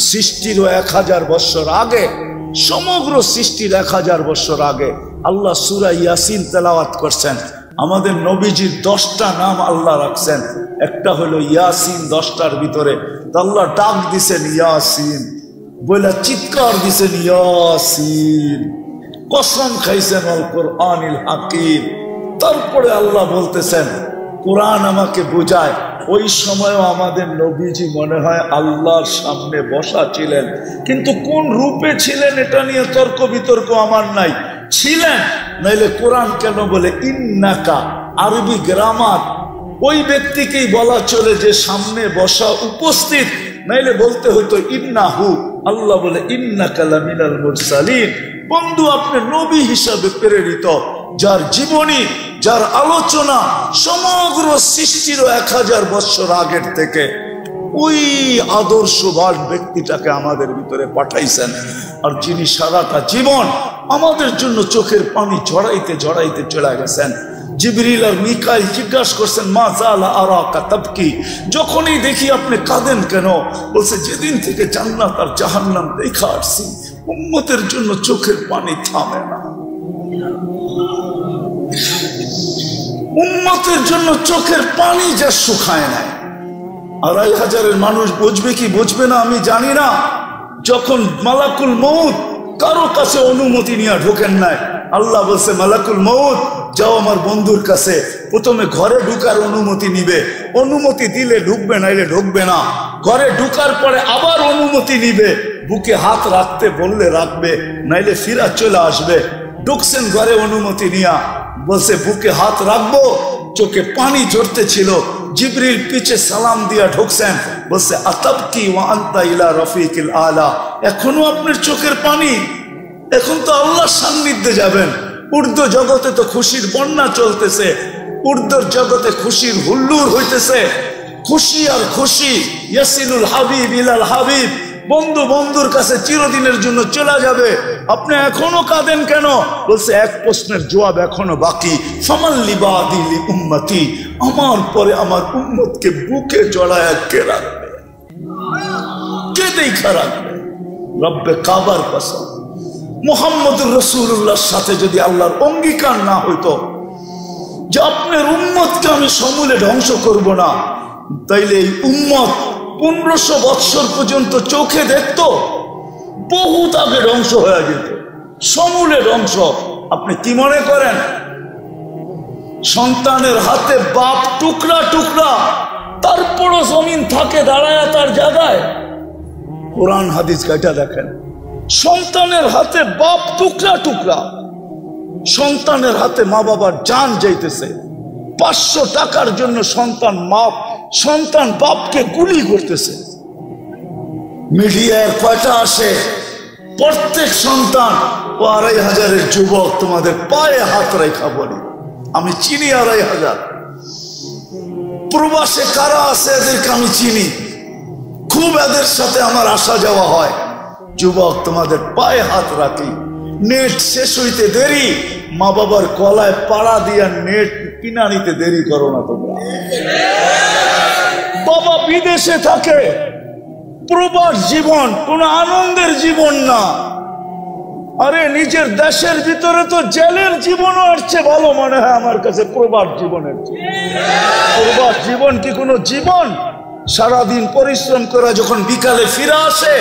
Speaker 2: সৃষ্টিরও 1000 বছর আগে, সমগ্র সৃষ্টির 1000 বছর আগে আল্লাহ সূরা ইয়াসিন তেলাওয়াত করছেন। আমাদের নবীজির 10টা নাম আল্লাহ রাখছেন, একটা হলো ইয়াসিন। 10টার ভিতরে আল্লাহ ডাক দিছেন ইয়াসিন বলে, চিৎকার দিছেন ইয়াসিন, কসম খাইছেন আল কোরআনিল হাকিম। তারপরে আল্লাহ বলতেছেন কোরআন আমাকে বোঝায়। ওই সময়ও আমাদের নবীজি মনে হয় আল্লাহর সামনে বসা ছিলেন, কিন্তু কোন রূপে ছিলেন এটা নিয়ে তর্ক বিতর্ক আমার নাই। ছিলেন, নাইলে কোরআন কেন বলে ইন্নাকা? আরবি গ্রামার ওই ব্যক্তিকেই বলা চলে যে সামনে বসা উপস্থিত, নাইলে বলতে হইতো ইন্নাহু। আল্লাহ বলে ইন্নাকা লামিনাল মুরসালিন। বন্ধু, আপনি নবী হিসাবে প্রেরিত, যার জীবনী, যার আলোচনা সমগ্র সৃষ্টির 1000 বছর আগের থেকে ওই আদর্শবান ব্যক্তিটাকে আমাদের ভিতরে পাঠাইছেন। আর যিনি সারাটা জীবন আমাদের জন্য চোখের পানি ঝরাইতে ঝরাইতে চলে গেছেন। জিবরিল আর মিকাইল জিজ্ঞাসা করছেন মা জালা আরাকা তাবকি, যখনই দেখি আপনি কাঁদেন কেন? বলছে যেদিন থেকে জান্নাত আর জাহান্নাম দেখা আসছি, উম্মতের জন্য চোখের পানি থামে না। উম্মতের জন্য চোখের পানি যা শুকায় নাই। 2500 মানুষ বুঝবে কি বুঝবে না আমি জানি না। যখন মালাকুল মউত কারো কাছে অনুমতি নিয়ে ঢোকেন নাই, আল্লাহ বলছে মালাকুল মউত যাও আমার বন্ধুর কাছে, প্রথমে ঘরে ঢুকার অনুমতি নিবে, অনুমতি দিলে ঢুকবে, নাইলে ঢুকবে না। ঘরে ঢুকার পরে আবার অনুমতি নিবে, বুকে হাত রাখতে বললে রাখবে, নাইলে ফিরা চলে আসবে। ঢুকছেন ঘরে অনুমতি নিয়া, বলছে বুকে হাত রাখবো, চোখে পানি ঝরতে ছিল। জিবরিল পিছে সালাম দিয়া ঢুকছেন, বলছে আতাবকি ওয়া আনতা ইলা রফিকিল আলা, এখনো আপনার চোখের পানি? এখন তো আল্লাহর সান্নিধ্যে যাবেন। উর্দু জগতে তো খুশির বন্যা চলতেছে, উর্দুর জগতে খুশির হুল্লুর হইতেছে। খুশি আর খুশি, ইয়াসিনুল হাবিব ইলাল হাবিব, বন্ধু বন্ধুর কাছে চিরদিনের জন্য চলে যাবে। আপনি এখনো কাঁদেন কেন? বলছে এক প্রশ্নের জবাব এখনো বাকি। ফামাল্লি বাদি লি উম্মতি, আমার পরে আমার উম্মতকে বুকে জড়ায় কে রাখবে? কে দেখা রাখবে? রব্বে কাবার কসম, মুহাম্মদুর রাসূলুল্লাহর সাথে যদি আল্লাহর অঙ্গীকার না হইতো যে আপনার উম্মতকে আমি সমূলে ধ্বংস করব না, তাইলে এই উম্মত 1500 বৎসর পর্যন্ত চোখে দেখতো, বহুত আগে ধ্বংস হয়ে যেত, সমূলে ধ্বংস। আপনি কি মনে করেন সন্তানের হাতে বাপ টুকরা টুকরা, তারপরও জমিন থাকে দাঁড়ায় তার জায়গায়? কোরআন হাদিস গাইটা দেখেন, সন্তানের হাতে বাপ টুকরা টুকরা, সন্তানের হাতে মা বাবার জান যাইতেছে। 500 টাকার জন্য সন্তান বাপকে গুলি করতেছে। মিডিয়ার কয়টা আসে? প্রত্যেক সন্তান ও 2500 যুবক তোমাদের পায়ে হাত রেখা বলি, আমি চিনি 2500। প্রবাসে কারা আছে এদেরকে আমি চিনি, খুব এদের সাথে আমার আসা যাওয়া হয়। যুবক তোমাদের পায়ে হাত রাখি, নেট শেষ হইতে দেরি, মা বাবার গলায় পাড়া দিয়া নেট কিনা নিতে দেরি করো না তোমরা। বাবা বিদেশে থাকে, প্রবাস জীবন কোন আনন্দের জীবন না। আরে নিজের দেশের ভিতরে তো জেলের জীবনও আসছে ভালো মনে হয় আমার কাছে প্রবাস জীবনের। প্রবাস জীবন কি কোনো জীবন? সারাদিন পরিশ্রম করে যখন বিকালে ফিরে আসে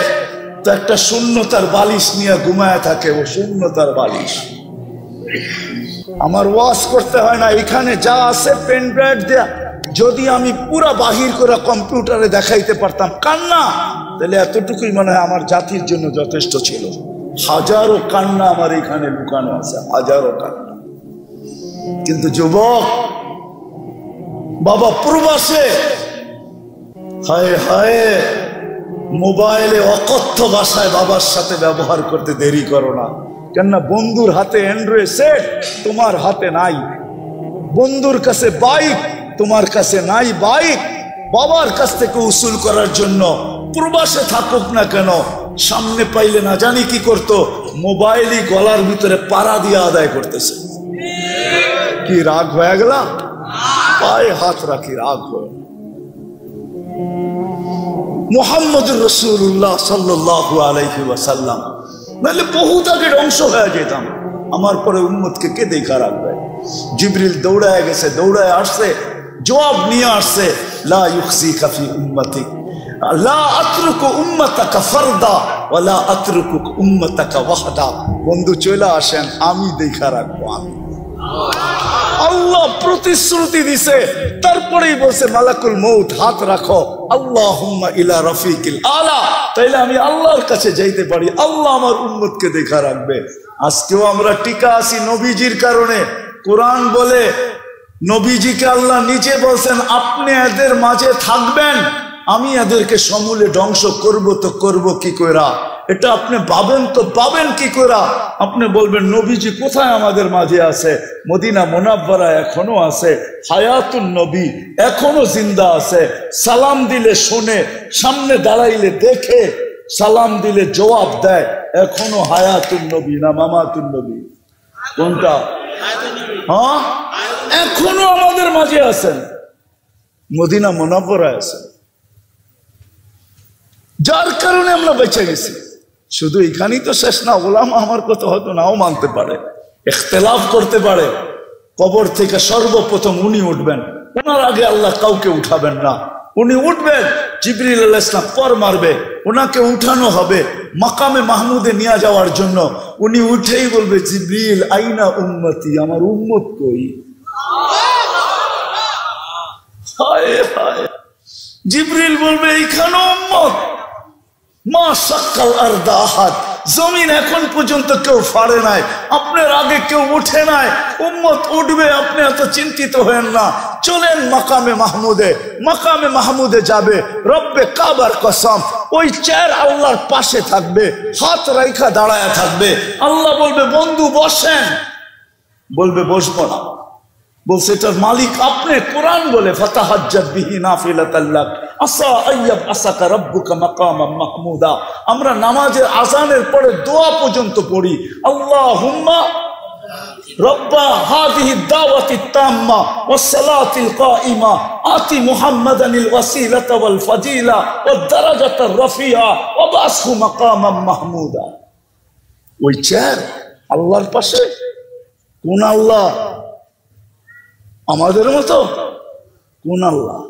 Speaker 2: তো একটা শূন্যতার বালিশ নিয়ে ঘুমায় থাকে, ও শূন্যতার বালিশ। আমার ওয়াজ করতে হয় না, এখানে যা আছে পেন ড্রাইভ দেয়া, যদি আমি পুরা বাহির করে কম্পিউটারে দেখাইতে পারতাম কান্না, তাহলে এতটুকুই মনে হয় আমার জাতির জন্য যথেষ্ট ছিল। হাজারো কান্না আমার এখানে লুকানো আছে, হাজারো কান্না। কিন্তু যুবক বাবা প্রবাসে, হায় হায়, মোবাইলে অকথ্য ভাষায় বাবার সাথে ব্যবহার করতে দেরি করো না। কেননা বন্ধুর হাতে অ্যান্ড্রয়েড সেট, তোমার হাতে নাই। বন্ধুর কাছে বাইক, তোমার কাছে নাই বাইক। বাবার কাছ থেকে উসুল করার জন্য প্রবাসে থাকুক না কেন, সামনে পাইলে না জানি কি করতো, মোবাইলই গলার ভিতরে পাড়া দিয়ে আদায় করতেছে। কি রাগ হয়ে গেল? পায়ে হাত রাখি, রাগ হয়ে। মুহাম্মদুর রাসূলুল্লাহ সাল্লাল্লাহু আলাইহি ওয়াসাল্লাম নাহলে বহুত আগে ধ্বংস হয়ে যেতাম। আমার পরে উম্মতকে কে দেখা রাখবে? জিবরিল দৌড়ায় গেছে, দৌড়ায় আসছে, জবাব নিয়ে আসছে, লা ইউখজিকা ফি উম্মতিক লা আতরুকু উম্মাতাকা ফারদা ওয়া লা আতরুকু উম্মাতাকা ওয়াহদা। বন্ধু চলে আসেন, আমি দেখা রাখবো। আমি আল্লাহ প্রতিশ্রুতি দিছে, তারপরেই বলছে মালাকুল মউত হাত রাখো, আল্লাহুম্মা ইলা রাফিকিল আলা। তাইলে আমি আল্লাহর কাছে যাইতে পারি, আল্লাহ আমার উম্মতকে দেখা রাখবে। আজকেও আমরা টিকা আছি নবীজির কারণে। কোরআন বলে নবীজিকে আল্লাহ নিজে বলছেন, আপনি এদের মাঝে থাকবেন, আমি এদেরকে সমূলে ধ্বংস করব। তো করব কি কইরা? এটা আপনি পাবেন তো পাবেন কি কইরা? আপনি বলবেন নবীজি কোথায় আমাদের মাঝে আছে? মদিনা মুনাব্বারা এখনো আছে, হায়াতুন নবী এখনো জিন্দা আছে। সালাম দিলে শোনে, সামনে দাঁড়াইলে দেখে, সালাম দিলে জবাব দেয়। এখনো হায়াতুন নবী না মামাতুন নবী? কোনটা? হ্যাঁ, এখনো আমাদের মাঝে আছেন, মদিনা মুনাব্বারা আছে, যার কারণে আমরা বেঁচে গেছি। শুধু এখানেই তো শেষ না, ওলামা আমার কথা হয়তো নাও মানতে পারে, ইখতিলাফ করতে পারে। কবর থেকে সর্বপ্রথম উনি উঠবেন, ওনার আগে আল্লাহ কাউকে উঠাবেন না। উনি উঠবেন, জিবরিল আলাইহিস সালাম পর মারবে, ওনাকে উঠানো হবে মাকামে মাহমুদে নিয়ে যাওয়ার জন্য। উনি উঠেই বলবে, জিবরিল আইনা উম্মতি, আমার উম্মত কই? হায় হায়, জিবরিল বলবে এইখানে উম্মত। মা সাক্কাল আরদা আহাদ, জমিন এখন পর্যন্ত কেউ ফাড়ে নাই, আপনার আগে কেউ উঠে নাই, উম্মত উঠবে, আপনি এত চিন্তিত হয়েন না। চলেন মাকামে মাহমুদে। মাকামে মাহমুদে যাবে, রব্বে কাবার কসম, ওই চেয়ার আল্লাহর পাশে থাকবে, হাত রাইখা দাঁড়ায় থাকবে। আল্লাহ বলবে, বন্ধু বসেন। বলবে বসবো না। বলছে এটার মালিক আপনি। কোরআন বলে, ফাতাহাজ্জাত বিহি নাফিলাতাল লাক আসা আইয়াব আসাকা রাব্বুকা মাকামাম মাহমুদা। আমরা নামাজের আযানের পরে দোয়া পর্যন্ত পড়ি, আল্লাহুম্মা রব্বা হাযিহিদ দাওয়াতিত তাম্মা ওয়াস সালাতিল কাইমা আতি মুহাম্মাদানিল ওয়াসিলাতা ওয়াল ফাজিলা ওয়াদ দারাজাতার রাফিয়া ওয়া বাসহু মাকামাম মাহমুদা। ওই চেয়ার আল্লাহর পাশে। কোন আল্লাহ? আমাদের মতো? কোন আল্লাহ?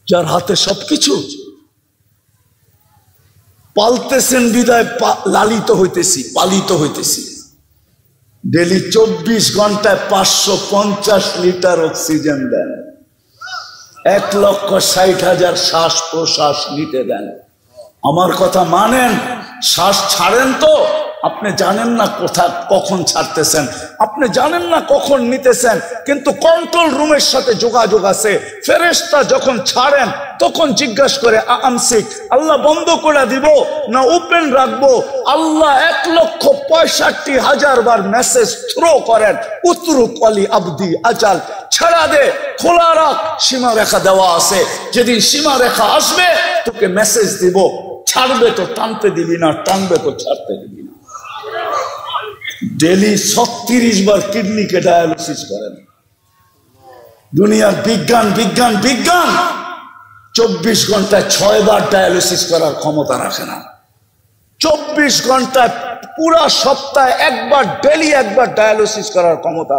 Speaker 2: যার হাতে সবকিছু। পালতেছেন বিদায় লালিত হইতেছি, পালিত হইতেছি। ডেলি 24 ঘন্টায় 550 লিটার অক্সিজেন দেন, 1,60,000 শ্বাস প্রশ্বাস নিতে দেন। আমার কথা মানেন, শ্বাস ছাড়েন তো আপনি জানেন না কখন ছাড়তেছেন, আপনি জানেন না কখন নিতেছেন, কিন্তু কন্ট্রোল রুমের সাথে যোগাযোগ আছে। ফেরেশতা যখন ছাড়েন তখন জিজ্ঞাসা করে আমসিক, আল্লাহ বন্ধ করে দিব না ওপেন রাখবো? আল্লাহ 1,65,000 বার মেসেজ থ্রো করেন, উতরুক আলী আবদি আজাল, ছাড়া দে, খোলা রাখ, সীমা রেখা দেওয়া আছে। যেদিন সীমা রেখা আসবে তোকে মেসেজ দিব, ছাড়বে তো টানতে দিবি না, টানবে তো ছাড়তে দিবি না। ডেলি 36 বার কিডনিকে ডায়ালিসিস করেন। দুনিয়ার বিজ্ঞান বিজ্ঞান বিজ্ঞান 24 ঘন্টায় 6 বার ডায়ালিসিস করার ক্ষমতা রাখে না। 24 ঘন্টায় পুরা সপ্তাহে একবার, ডেলি একবার ডায়ালিসিস করার ক্ষমতা।